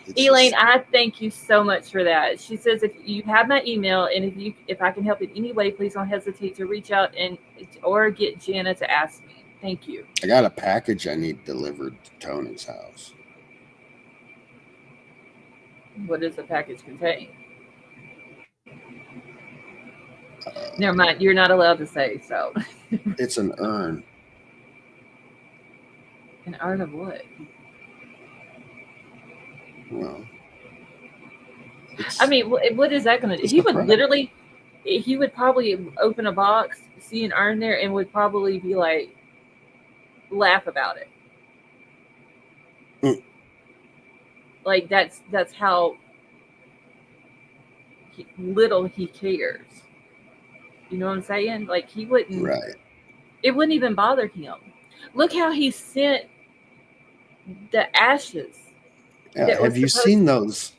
it's Elaine, just I thank you so much for that. She says if you have my email and if I can help in any way, please don't hesitate to reach out and or get Jana to ask me. Thank you. I got a package I need delivered to Tony's house. What does the package contain? Never Uh, mind, you're not allowed to say so. it's an urn. An art of what? Well, I it's mean, what is that going to do? just a prep. He would probably open a box, see an urn there, and would probably be like, laugh about it. Mm, Like that's how little he cares. You know what I'm saying? Like he wouldn't. right. It wouldn't even bother him. Look how he sent the ashes that was Have you supposed. seen those?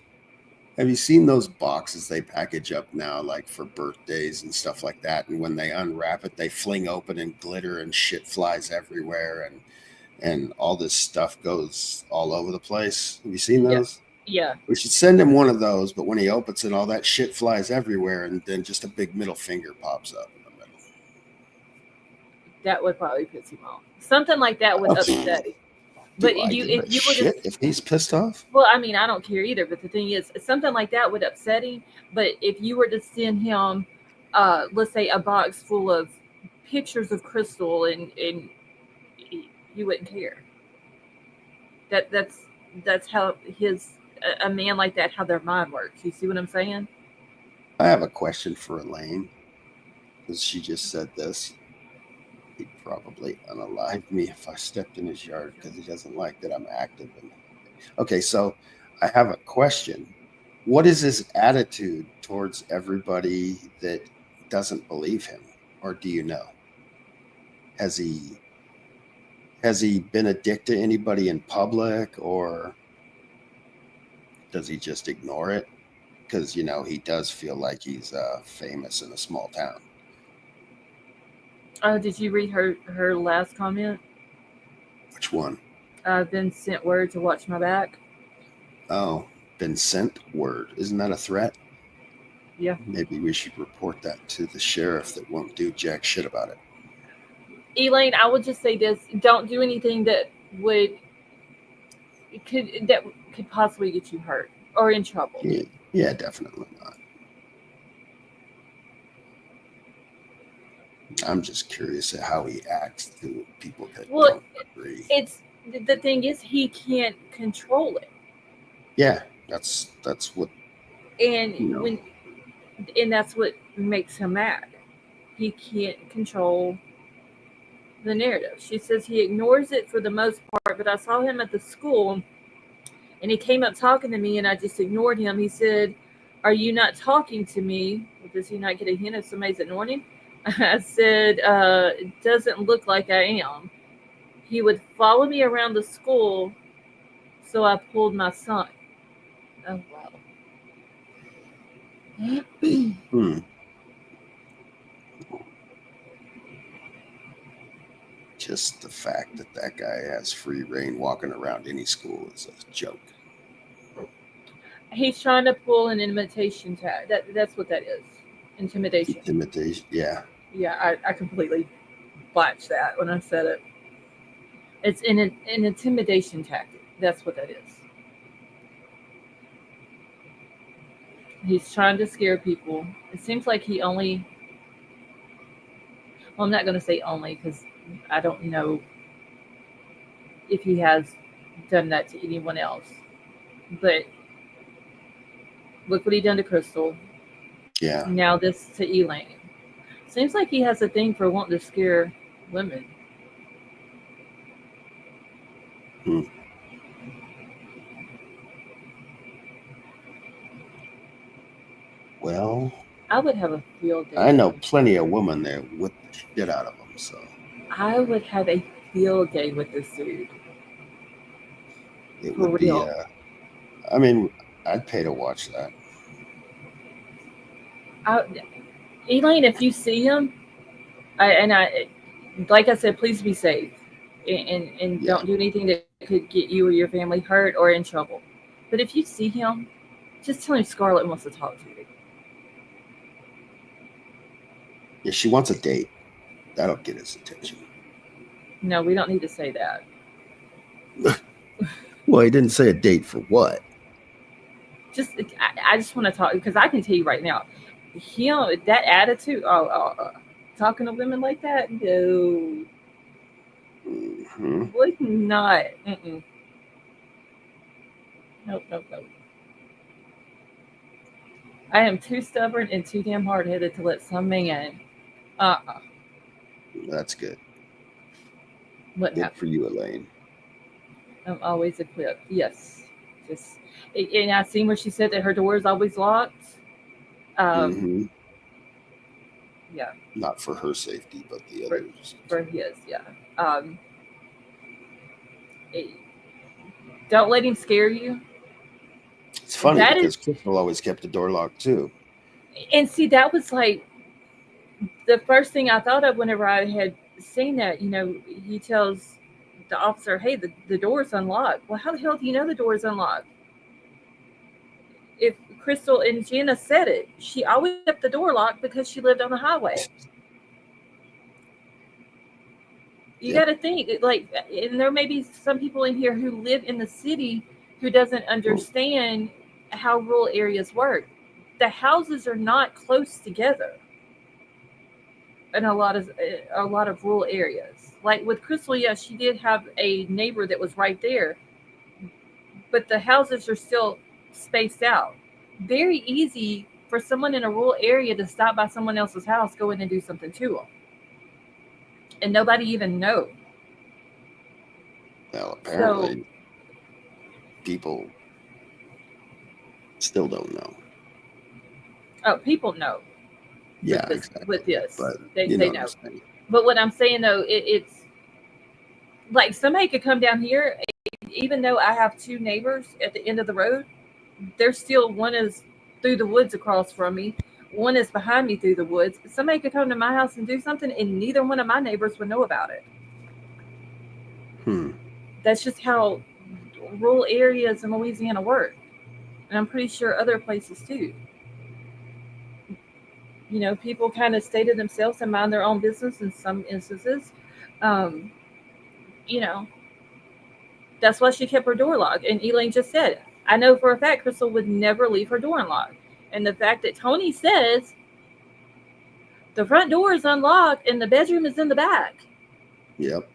Have you seen those boxes they package up now, like for birthdays and stuff like that? And when they unwrap it, they fling open and glitter and shit flies everywhere, and all this stuff goes all over the place. Have you seen Yeah, those? yeah, We should send him one of those, but when he opens it, all that shit flies everywhere, and then just a big middle finger pops up in the middle. that would probably piss him off. Something like that would Oh, upset him. But do I give if a you were to, shit if he's pissed off? well, I mean, I don't care either. But the thing is, something like that would upset him. But if you were to send him, let's say, a box full of pictures of Crystal, and you wouldn't care. That's how his a man like that, how their mind works. You see what I'm saying? I have a question for Elaine because she just said this. He'd probably unalive me if I stepped in his yard because he doesn't like that I'm active. And okay, so I have a question. What is his attitude towards everybody that doesn't believe him, or do you know? Has he has he been a dick to anybody in public, or does he just ignore it? Because he does feel like he's famous in a small town. Did you read her last comment? Which one? I've been sent word to watch my back. Oh, been sent word. Isn't that a threat? Yeah, Maybe we should report that to the sheriff that won't do jack shit about it. Elaine, I would just say this: don't do anything would that could possibly get you hurt or in trouble. Yeah, yeah, definitely not. I'm just curious at how he acts to people that Well, don't agree. it's the thing is he can't control it, Yeah, that's what and you know. when and that's what makes him mad. He can't control the narrative. She says he ignores it for the most part, but I saw him at the school and he came up talking to me and I just ignored him. He said, "Are you not talking to me? Does he not get a hint if somebody's ignoring him?" I said, "It doesn't look like I am." He would follow me around the school, so I pulled my son. Oh, wow. Hmm. Just the fact that that guy has free reign walking around any school is a joke. He's trying to pull an imitation tag. That's what that is. Intimidation. Intimidation. Yeah. Yeah, I completely botched that when I said it. It's an intimidation tactic. That's what that is. He's trying to scare people. It seems like he only. Well, I'm not going to say only because I don't know if he has done that to anyone else. But look what he done to Crystal. Yeah. Now this to Elaine. Seems like he has a thing for wanting to scare women. Hmm. Well, I would have a field day I with know him. plenty of women that whip the shit out of them, so I would have a field day with this dude. it For would be. real. I mean, I'd pay to watch that. I, Elaine, if you see him, like I said, please be safe, and Yeah. don't do anything that could get you or your family hurt or in trouble. But if you see him, just tell him Scarlett wants to talk to you. Yeah. She wants a date. That'll get his attention. No, we don't need to say that. Well, he didn't say a date for what. I just want to talk because I can tell you right now, him that attitude. Talking to women like that, no, Hmm. would not. Mm-mm. Nope, nope, nope. I am too stubborn and too damn hard headed to let some man. Uh-uh. That's good. Wouldn't Good happen. for you, Elaine. I'm always equipped. Yes. Just and I seen where she said that her door is always locked. Um, Hmm. yeah, Not for her safety, but the for others. for his, yeah. Um, Eh, don't let him scare you. It's funny That is, because Crystal always kept the door locked too. and see, that was like the first thing I thought of whenever I had seen that. He tells the officer, "Hey, the door is unlocked." Well, how the hell do you know the door is unlocked? If Crystal and Jana said it, she always kept the door locked because she lived on the highway. You got Yep. to think like, and there may be some people in here who live in the city who doesn't understand how rural areas work. The houses are not close together in a lot of rural areas. Like with Crystal, yes, she did have a neighbor that was right there, but the houses are still spaced out. Very easy for someone in a rural area to stop by someone else's house, go in and do something to them, and nobody even know. Well, So, apparently people still don't know. oh, people know with Yeah, with exactly. this, But you they know what I'm know. saying. But what I'm saying though, it's like somebody could come down here, even though I have two neighbors at the end of the road. There's still one is through the woods across from me. One is behind me through the woods. Somebody could come to my house and do something, and neither one of my neighbors would know about it. Hmm. That's just how rural areas in Louisiana work, and I'm pretty sure other places too. People kind of stay to themselves and mind their own business in some instances. Um, you know, that's why she kept her door locked. And Elaine just said, I know for a fact Crystal would never leave her door unlocked. And the fact that Tony says the front door is unlocked and the bedroom is in the back. Yep.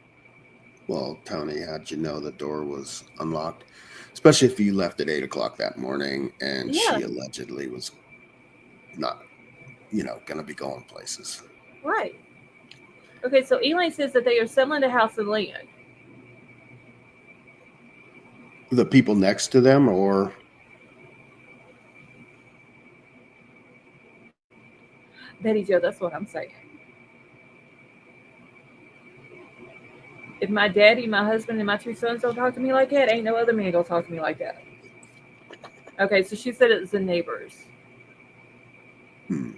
Well, Tony, how'd you know the door was unlocked? Especially if you left at 8 o'clock that morning and Yeah, she allegedly was not, going to be going places. right. Okay, so Elaine says that they are selling the house and land. The people next to them, or Betty Joe, that's what I'm saying. If my daddy, my husband, and my two sons don't talk to me like that, ain't no other man gonna talk to me like that. Okay, so she said it was the neighbors. hmm,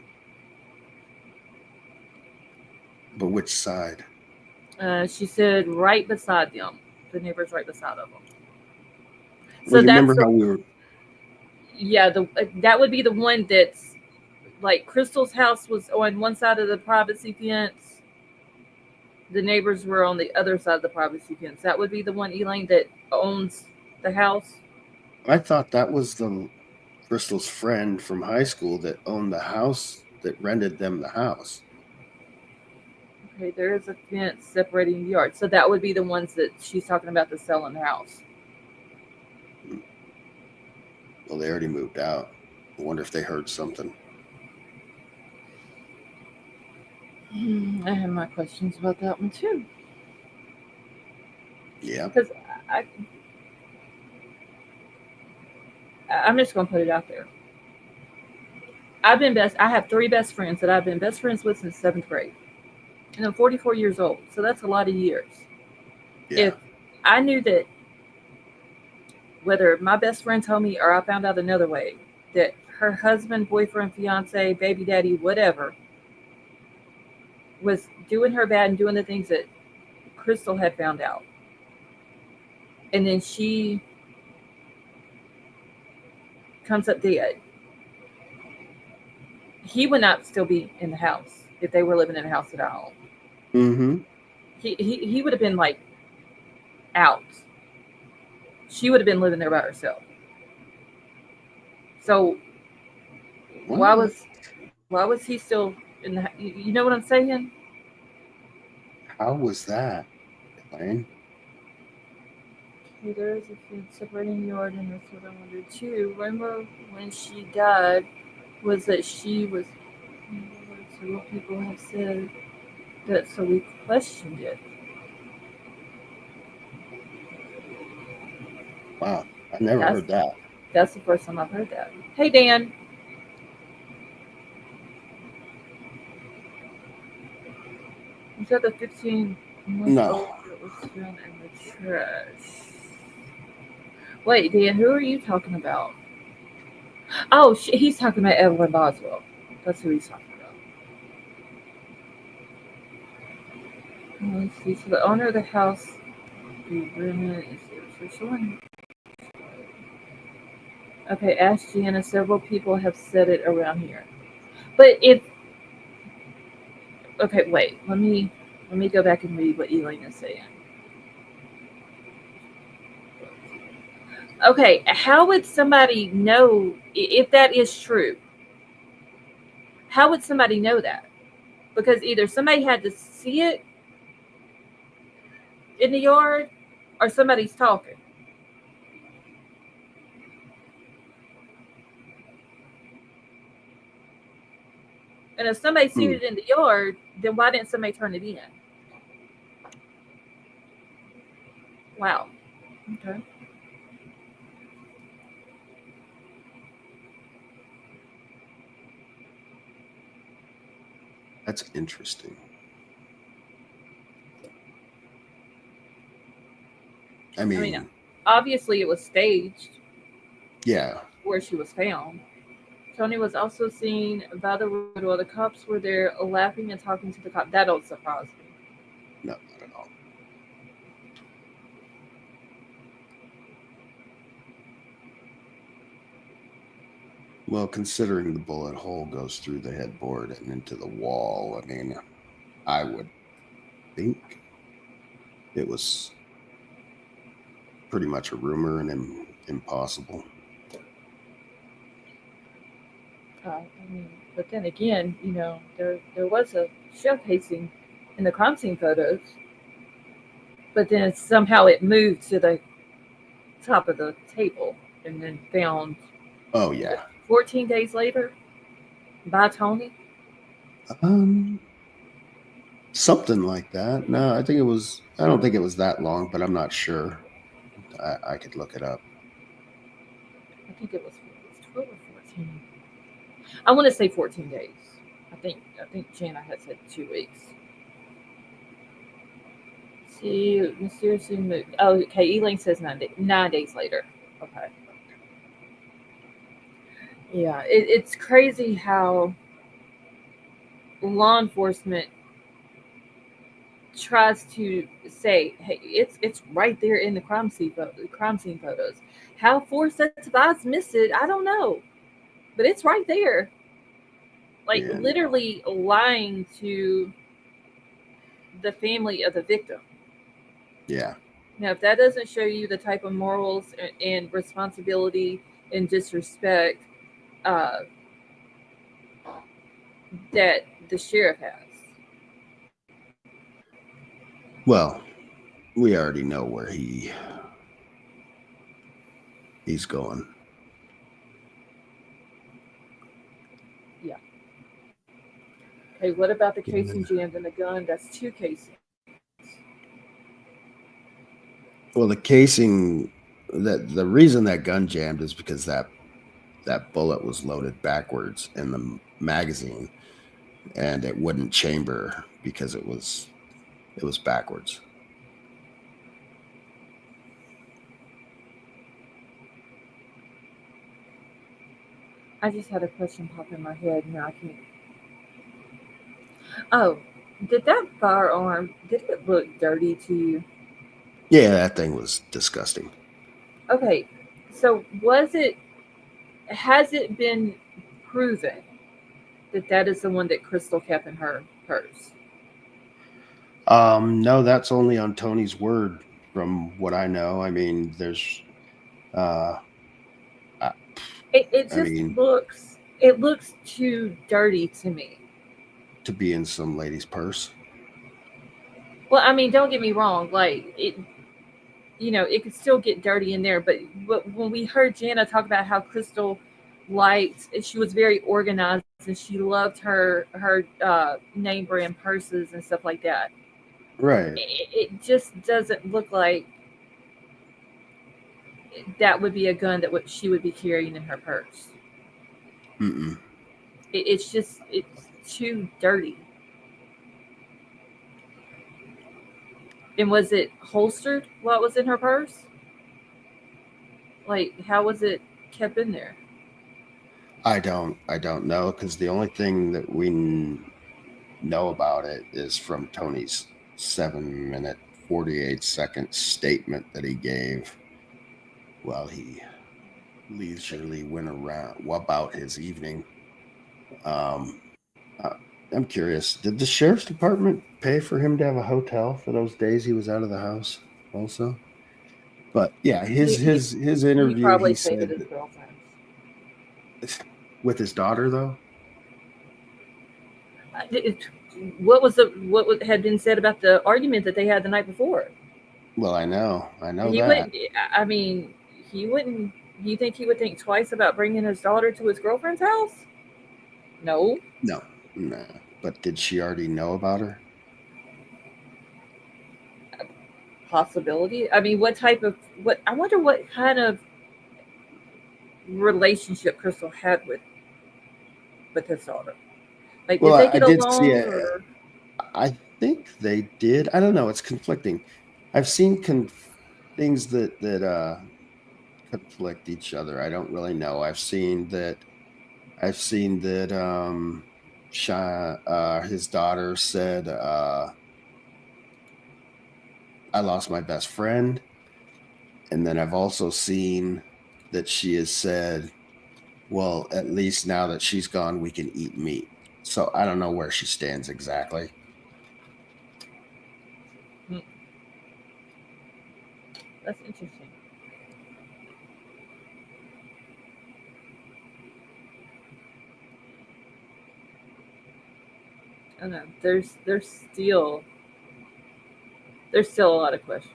but which side? She said right beside them. The neighbors right beside of them. Well, So you that's remember the how we were, yeah. That would be the one that's like Crystal's house was on one side of the privacy fence. The neighbors were on the other side of the privacy fence. That would be the one, Elaine, that owns the house. I thought that was the Crystal's friend from high school that owned the house that rented them the house. Okay, there is a fence separating the yard. So that would be the ones that she's talking about the selling the house. Hmm. Well, they already moved out. I wonder if they heard something. I have my questions about that one too. Yeah. Because I, I'm just going to put it out there. I have three best friends that I've been best friends with since seventh grade. And I'm 44 years old. So that's a lot of years. Yeah. If I knew that, whether my best friend told me or I found out another way, that her husband, boyfriend, fiance, baby daddy, whatever, was doing her bad and doing the things that Crystal had found out. And then she comes up dead. He would not still be in the house if they were living in a house that I own. Mm-hmm. He would have been like out. She would have been living there by herself. So why What? was why was he still in the? You know what I'm saying? How was that, Elaine? Okay, there is a fence separating the yard, and that's what I wondered too. Remember when she died? Was that she was? Several people have said that, so we questioned it. Wow. I never That's heard that. that's the first time I've heard that. Hey Dan, is that the 15-month No. old that was found in the trash? Wait, Dan, who are you talking about? Oh, he's talking about Evelyn Boswell. That's who he's talking about. Let's see. So the owner of the house, the agreement is there for showing. Okay, ask Gianna. Several people have said it around here. But if okay, wait. Let me go back and read what Elaine is saying. Okay, how would somebody know if that is true? How would somebody know that? Because either somebody had to see it in the yard or somebody's talking. And if somebody seen Hmm. it in the yard, then why didn't somebody turn it in? Wow. Okay. That's interesting. I I mean, mean, obviously it was staged yeah, where she was found. Tony was also seen by the road while the cops were there laughing and talking to the cop. That don't surprise me. no, not at all. Well, considering the bullet hole goes through the headboard and into the wall, I mean, I would think it was pretty much a rumor and impossible. I mean, but then again, there was a shell casing in the crime scene photos, but then somehow it moved to the top of the table and then found Oh what, yeah. 14 days later by Tony. Um, Something like that. No, I think it was. I don't think it was that long, but I'm not sure. I could look it up. I think it was 12 or 14. I want to say 14 days. I think Jana had said 2 weeks. See, mysteriously moved. Oh, okay. Elaine says 9 days later. Okay. Yeah, it's crazy how law enforcement tries to say, "Hey, it's right there in the crime scene photos." How four sets of eyes miss it, I don't know, but it's right there. Like Yeah, no. literally lying to the family of the victim. Yeah. Now, if that doesn't show you the type of morals and responsibility and disrespect uh, that the sheriff has. Well, we already know where he's going. Yeah. Okay, what about the Yeah. casing jammed in the gun? That's two casings. Well, the casing, that the reason that gun jammed is because that bullet was loaded backwards in the magazine, and it wouldn't chamber because it was backwards. I just had a question pop in my head. Now I can't. Oh, did that firearm? Did it look dirty to you? Yeah, that thing was disgusting. Okay, so was it? Has it been proven that that is the one that Crystal kept in her purse? No, that's only on Tony's word, from what I know. I mean, uh, I, It I just mean, looks too dirty to me. to be in some lady's purse. Well, I mean, don't get me wrong. Like it, it could still get dirty in there. But when we heard Jana talk about how Crystal liked, she was very organized and she loved her name brand purses and stuff like that. Right. It just doesn't look like that would be a gun that she would be carrying in her purse. Mm-mm. It's too dirty. And was it holstered while it was in her purse? Like, how was it kept in there? I don't know, because the only thing that we know about it is from Tony's 7 minute 48-second statement that he gave while he leisurely went around about his evening. Um, uh, I'm curious, did the sheriff's department pay for him to have a hotel for those days he was out of the house also? But yeah, He he, his he interview, probably he stayed with said his girlfriends. with his daughter though. What was had been said about the argument that they had the night before? Well, I know He that. wouldn't. I mean, he wouldn't. You think he would think twice about bringing his daughter to his girlfriend's house? No. No, no. But did she already know about her? Possibility. I mean, what type of what? I wonder what kind of relationship Crystal had with his daughter. Like, Well, did they I get did see along, it. or I think they did. I don't know. It's conflicting. I've seen things that conflict each other. I don't really know. I've seen that his daughter said I lost my best friend, and then I've also seen that she has said, well, at least now that she's gone, we can eat meat. So I don't know where she stands exactly. hmm, that's interesting. I don't know. There's still a lot of questions.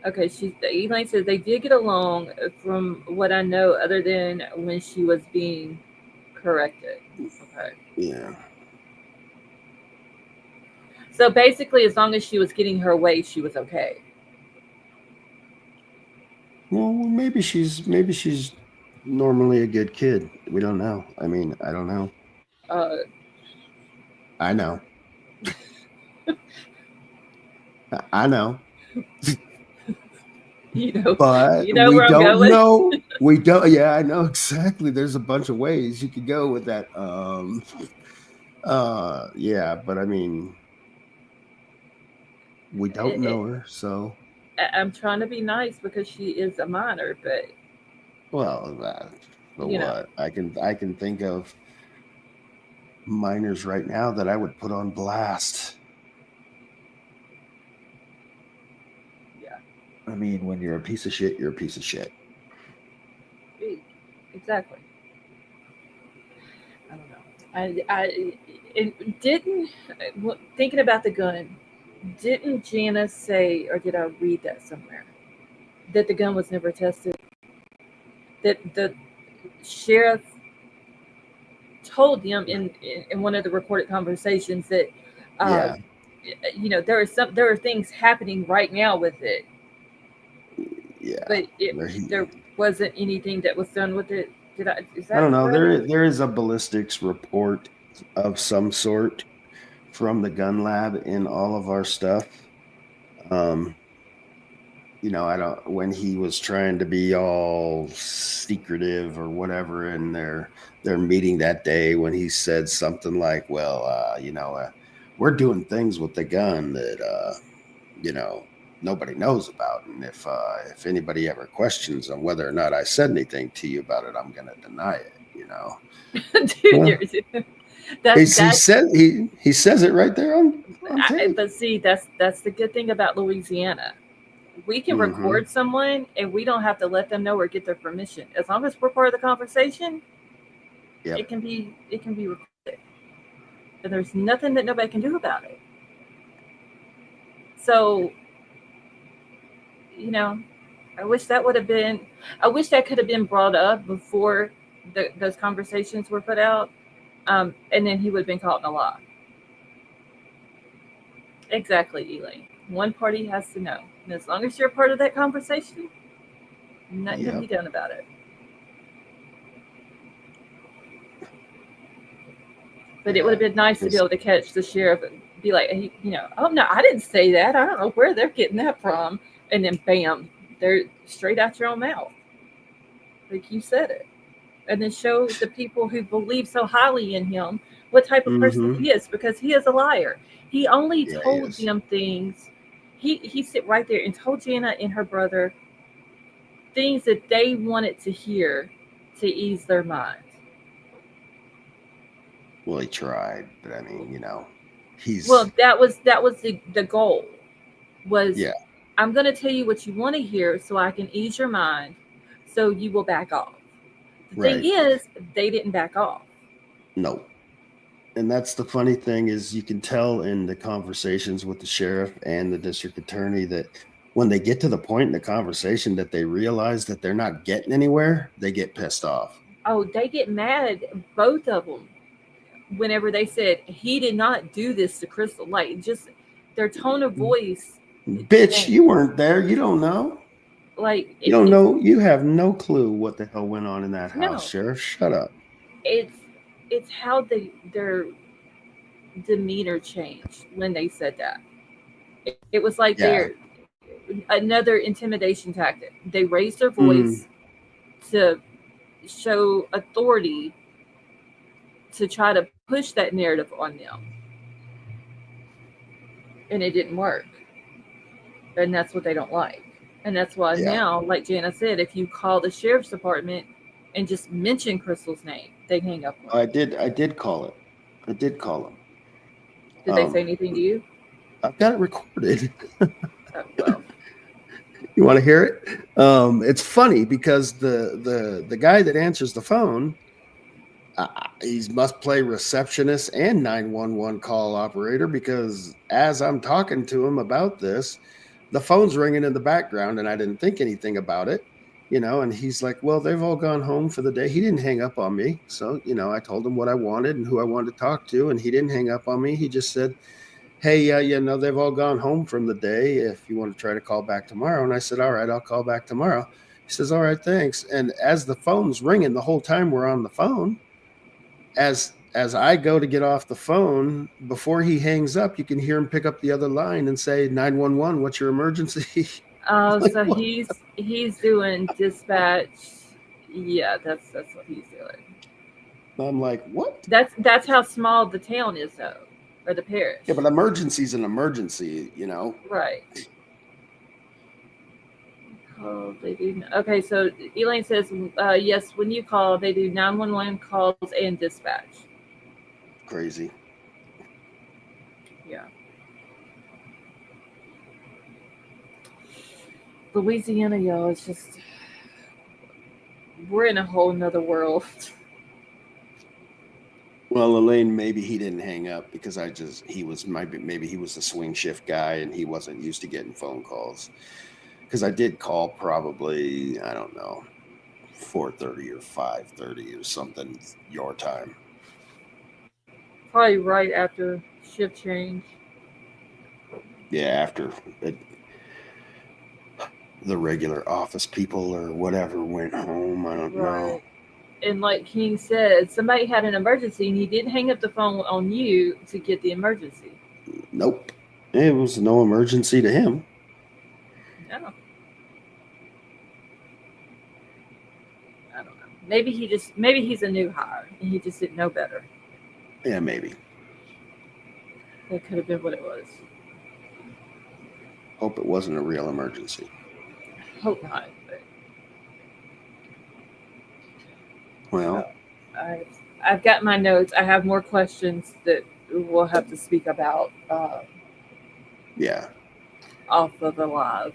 Okay, Elaine says they did get along from what I know, other than when she was being corrected. Okay. Yeah. So basically, as long as she was getting her way, she was okay. Well, maybe she's normally a good kid. We don't know. I mean, I don't know. Uh, I know. I know. you know, But you know we where I'm don't going. know. We don't. Yeah, I know exactly. There's a bunch of ways you could go with that. Yeah, but I mean, we don't It, know her, so I'm trying to be nice because she is a minor, but well, for you know, what? I can think of minors right now that I would put on blast. yeah, I mean, when you're a piece of shit, you're a piece of shit. e- exactly. I don't know. It didn't. Thinking about the gun, didn't Janice say, or did I read that somewhere, that the gun was never tested? That the sheriff told them in one of the recorded conversations that, uh, Yeah, there are things happening right now with it, yeah. but Where he there wasn't anything that was done with it. Did I? Is I that don't know. correct? There is a ballistics report of some sort from the gun lab in all of our stuff. Um, I don't when he was trying to be all secretive or whatever in their meeting that day when he said something like, "Well, we're doing things with the gun that you know nobody knows about, and if anybody ever questions on whether or not I said anything to you about it, I'm going to deny it." Dude, Well, that he that said he says it right there on tape. but see, that's the good thing about Louisiana. We can Hmm. record someone and we don't have to let them know or get their permission. As long as we're part of the conversation, Yep. it can be recorded. And there's nothing that nobody can do about it. So, you know, I wish that would have been I wish that could have been brought up before those conversations were put out. And then he would have been caught in a lie. Exactly, Elaine. One party has to know. And as long as you're a part of that conversation, nothing can be Yep. done about it. But it would have Yeah. been nice to be Because able to catch the sheriff and be like, oh no, I didn't say that. I don't know where they're getting that from. And then bam, They're straight out your own mouth, like you said it. And then show the people who believe so highly in him what type of person Mm-hmm. he is, because he is a liar. He only Yeah, he told is. them things. He sit right there and told Jana and her brother things that they wanted to hear to ease their minds. Well, he tried, but I mean, he's Well, that was the goal was, yeah, I'm going to tell you what you want to hear so I can ease your mind, so you will back off. The thing right. is, they didn't back off. No. And that's the funny thing is you can tell in the conversations with the sheriff and the district attorney that when they get to the point in the conversation that they realize that they're not getting anywhere, they get pissed off. Oh, they get mad, both of them, whenever they said he did not do this to Crystal. Like, just their tone of voice Bitch, changed. you weren't there. You don't know. Like You don't know. You have no clue what the hell went on in that house, no, Sheriff. Shut up. it's it's how their demeanor changed when they said that. It was like they're Yeah. another intimidation tactic. They raised their voice Mm, to show authority, to try to push that narrative on them, and it didn't work. And that's what they don't like. And that's why yeah. now, like Jana said, if you call the sheriff's department and just mention Crystal's name, they hang up on I you. did. I did call it. I did call him. Did they say anything to you? I've got it recorded. Oh, well, You want to hear it? It's funny because the guy that answers the phone, he must play receptionist and 911 call operator because as I'm talking to him about this, the phone's ringing in the background and I didn't think anything about it, and he's like, well, they've all gone home for the day. He didn't hang up on me. So, I told him what I wanted and who I wanted to talk to, and he didn't hang up on me. He just said, hey, they've all gone home from the day. If you want to try to call back tomorrow. And I said, all right, I'll call back tomorrow. He says, all right, thanks. And as the phone's ringing the whole time we're on the phone, as I go to get off the phone, before he hangs up, you can hear him pick up the other line and say, 911, what's your emergency? oh, Like, so what? he's doing dispatch. Yeah, that's what he's doing. I'm like, what? That's how small the town is, though, or the parish. Yeah, but emergency's an emergency. Right. Oh, they do. Okay, so Elaine says, yes, when you call, they do 911 calls and dispatch. Crazy. Yeah. Louisiana, y'all, it's just, we're in a whole nother world. Well, Elaine, maybe he didn't hang up because he was maybe he was the swing shift guy and he wasn't used to getting phone calls. Because I did call probably, I don't know, 4:30 or 5:30 or something your time. Probably right after shift change. Yeah, after it, the regular office people or whatever went home. I don't know. Right. And like King said, somebody had an emergency and he didn't hang up the phone on you to get the emergency. Nope. It was no emergency to him. No. I don't know. Maybe he's a new hire and he just didn't know better. Yeah, maybe. That could have been what it was. Hope it wasn't a real emergency. Hope not. But Well, so I've got my notes. I have more questions that we'll have to speak about yeah. off of the live.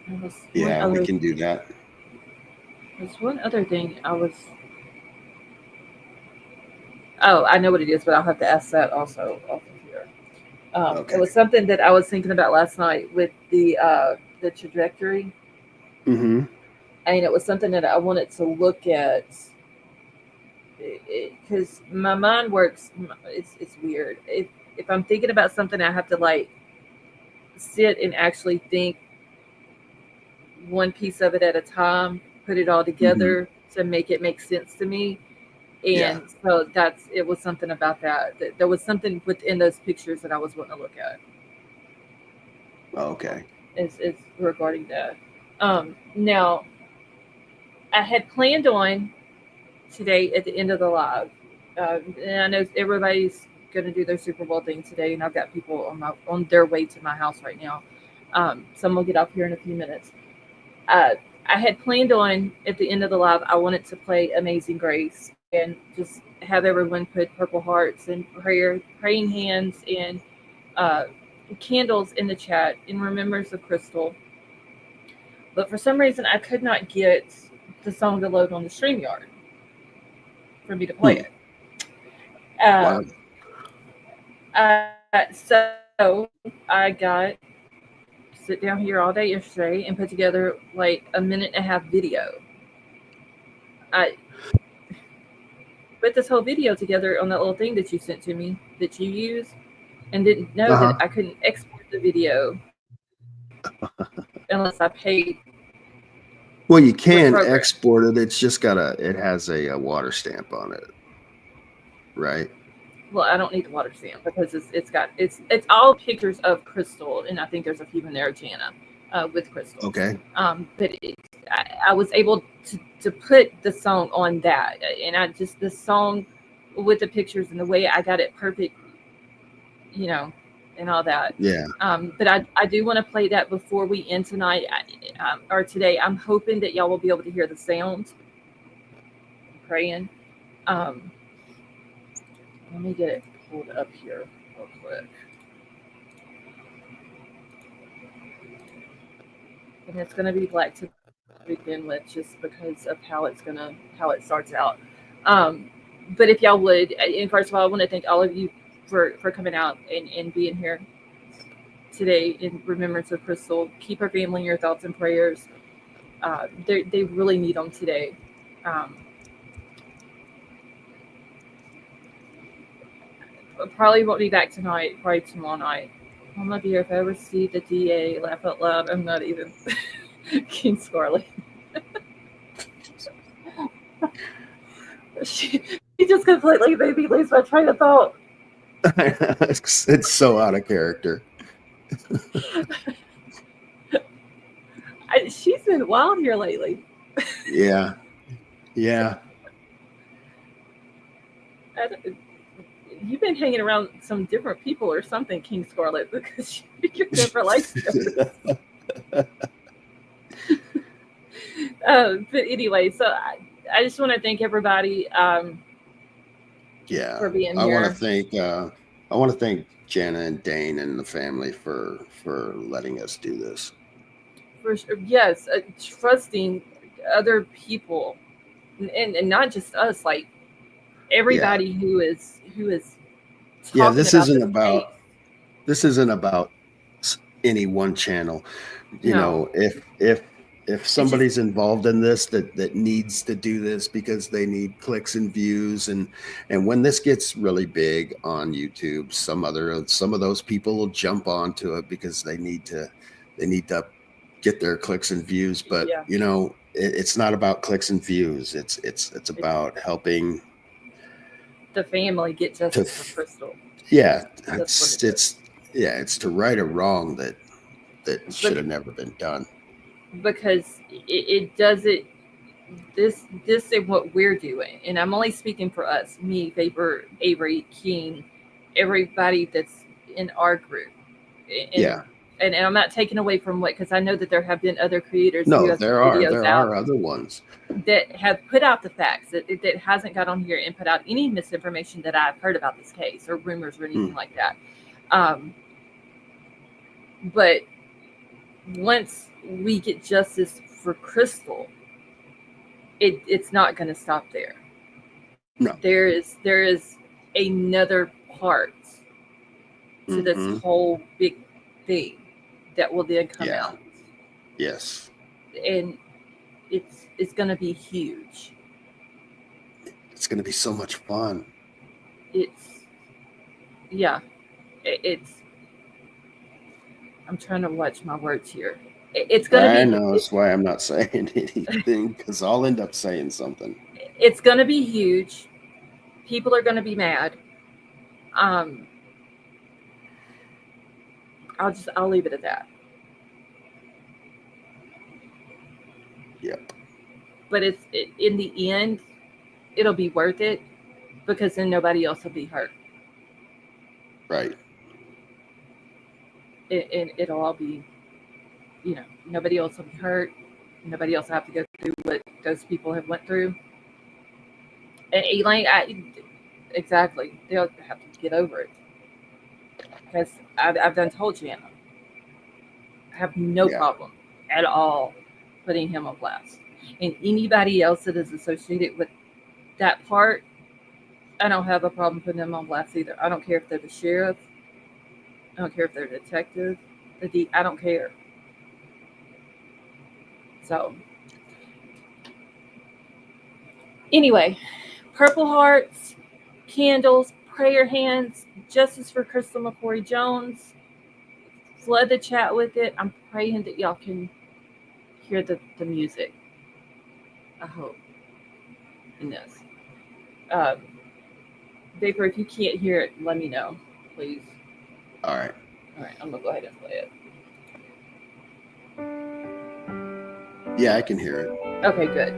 There was one Yeah, we other can do that. there's one other thing I was. Oh, I know what it is, but I'll have to ask that also off of here. It Okay. was something that I was thinking about last night with the trajectory, Mm-hmm. and it was something that I wanted to look at because my mind works. It's weird. If I'm thinking about something, I have to like sit and actually think one piece of it at a time, put it all Mm-hmm. together to make it make sense to me. Yeah. And so that's it was something about that. There was something within those pictures that I was wanting to look at. Okay. is regarding that. Now I had planned on today at the end of the live, and I know everybody's going to do their Super Bowl thing today, and I've got people on their way to my house right now. Some will get off here in a few minutes. Uh, I had planned on at the end of the live, I wanted to play Amazing Grace and just have everyone put purple hearts and praying hands and uh, candles in the chat in remembrance of Crystal. But for some reason, I could not get the song to load on the StreamYard for me to play Hmm. it. Uh, Wow. so I got sit down here all day yesterday and put together like a minute and a half video. I put this whole video together on that little thing that you sent to me that you use, and didn't know that Uh-huh. I couldn't export the video unless I paid Well, you for the can program. export it. It's just got it has a water stamp on it, right? Well, I don't need the water stamp because it's all pictures of Crystal, and I think there's a few in there, Jana, with Crystal. Okay. But I was able to put the song on that, and I just the song with the pictures and the way I got it perfect, you know, and all that. Yeah. But I do want to play that before we end tonight or today. I'm hoping that y'all will be able to hear the sound. I'm praying. Um, Let me get it pulled up here real quick. And it's going to be black to begin with, just because of how it starts out. Um, but if y'all would, and first of all, I want to thank all of you for coming out and being here today in remembrance of Crystal. Keep her family in your thoughts and prayers. They really need them today. Um, Probably won't be back tonight. Probably tomorrow night. Mama dear, if I ever see the DA laugh out loud, I'm not even King Scarlet. She just completely made me lose my train of thought. It's so out of character. She's been wild here lately. Yeah. Yeah. I, you've been hanging around some different people or something, King Scarlet, because you're never like this. But anyway, so I just want to thank everybody Yeah. for being I want to here. thank I want to thank Jana and Dane and the family for letting us do this. For sure. Yes, trusting other people, and not just us, like Yeah. everybody who is Yeah, talking about this case. this isn't about any one channel. You No, know, if it's just somebody's involved in this that needs to do this because they need clicks and views, and when this gets really big on YouTube, some of those people will jump onto it because they need to get their clicks and views. But yeah, you know, it's not about clicks and views. It's it's about helping the family get to justice for Crystal. yeah, That's what it is. it's yeah, it's to right a wrong that should have Bec- never been done. because it does it. This is what we're doing, and I'm only speaking for us, me, Vapor, Avery, King, everybody that's in our group, and Yeah. and I'm not taking away from what, because I know that there have been other creators who No, have put videos there out are other ones. that have put out the facts that hasn't got on here and put out any misinformation that I've heard about this case or rumors or anything Hmm. like that. Um, but once we get justice for Crystal, it's not going to stop there. No. There is another part to this Hmm. whole big thing that will then come Yeah. out, Yes. and it's going to be huge. It's going to be so much fun. It's yeah, it's. I'm trying to watch my words here. It's going to I be know that's why I'm not saying anything because I'll end up saying something. it's going to be huge. People are going to be mad. Um, I'll leave it at that. Yep. in the end, it'll be worth it because then nobody else will be hurt. Right. It'll all be, nobody else will be hurt. Nobody else will have to go through what those people have went through. And Elaine, exactly, they'll have to get over it because I've done told Jana, I have no Yeah. problem at all putting him on blast. And anybody else that is associated with that part, I don't have a problem putting them on blast either. I don't care if they're the sheriff. I don't care if they're a detective. I don't care. So anyway, Purple Hearts, candles, prayer hands, justice for Crystal McCrory Jones. Flood the chat with it. I'm praying that y'all can hear the music. I hope in this. Um, Vapor, if you can't hear it, let me know, please. All right. All right, I'm gonna go ahead and play it. Yeah, I can hear it. Okay, good.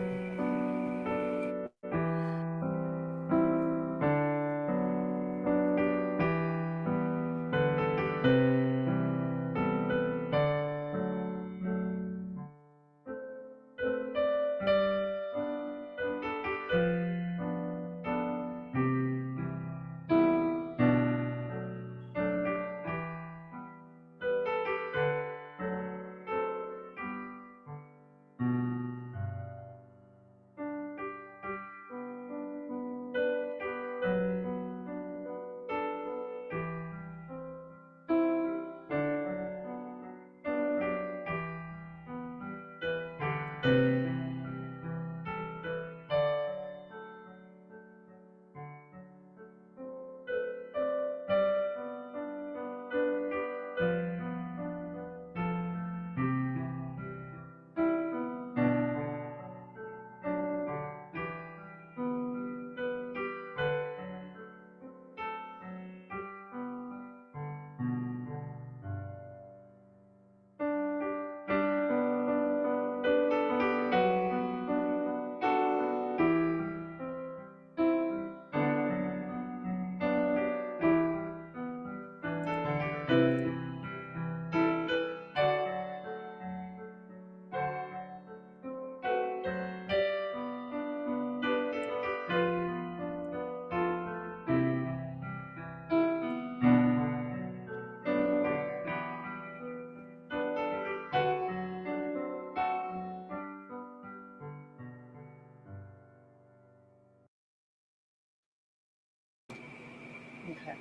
Okay.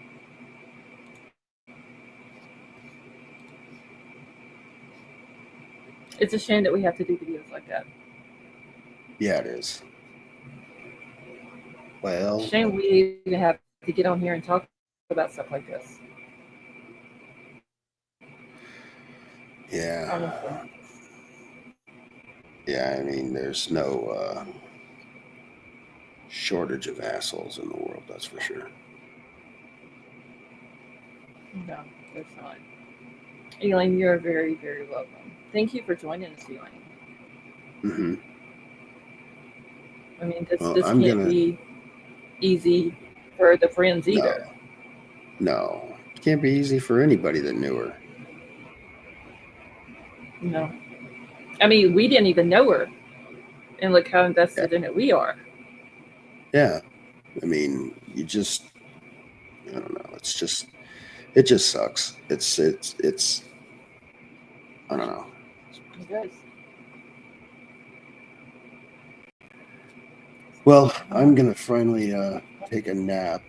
It's a shame that we have to do videos like that. Yeah, it is. Well, Shame we even have to get on here and talk about stuff like this. yeah. Honestly. Yeah, I mean, there's no shortage of assholes in the world, that's for sure. No, there's not. Elaine, you're very, very welcome. Thank you for joining us, Elaine. Hmm. I mean, this Well, this I'm can't gonna. be easy for the friends No, either. no. It can't be easy for anybody that knew her. No, I mean, we didn't even know her, and look how Yeah. invested in it we are. Yeah. I mean, you just. I don't know. It's just. It just sucks. It's. I don't know. It does. Well, All I'm right. gonna finally take a nap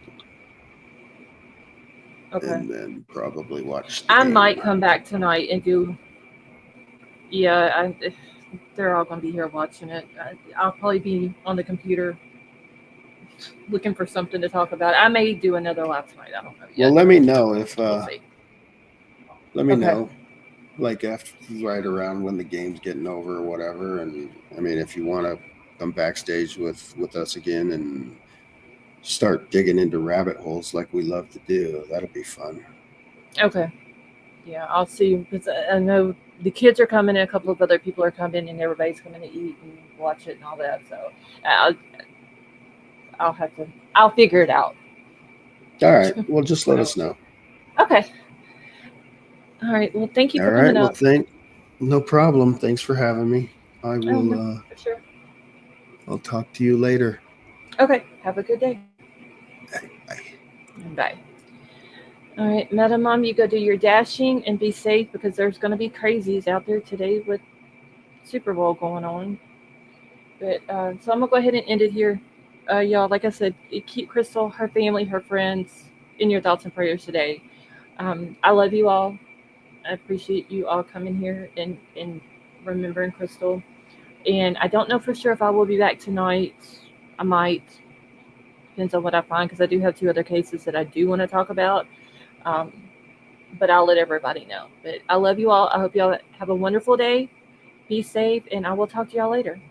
Okay. and then probably watch the I game might tonight. come back tonight and do. Yeah, they're all gonna be here watching it. I'll probably be on the computer looking for something to talk about. I may do another live tonight. I don't know Well, yet. let me know if. We'll see. Let me Okay. know, like after right around when the game's getting over or whatever. And I mean, if you want to come backstage with us again and start digging into rabbit holes like we love to do, that'll be fun. Okay. Yeah, I'll see because I know the kids are coming, and a couple of other people are coming, and everybody's coming to eat and watch it and all that. So I'll, I'll have to. I'll figure it out. All right. Well, just let us know. Okay. All right. Well, thank you All for right. coming Well, up. no problem. Thanks for having me. I Oh, will. no, for sure. I'll talk to you later. Okay. Have a good day. Bye. Bye. All right, Madam Mom, you go do your dashing and be safe because there's going to be crazies out there today with Super Bowl going on. But so I'm gonna go ahead and end it here, y'all. Like I said, keep Crystal, her family, her friends in your thoughts and prayers today. I love you all. I appreciate you all coming here and remembering Crystal. And I don't know for sure if I will be back tonight. I might. Depends on what I find because I do have two other cases that I do want to talk about. Um, but I'll let everybody know. But I love you all. I hope y'all have a wonderful day. Be safe, and I will talk to y'all later.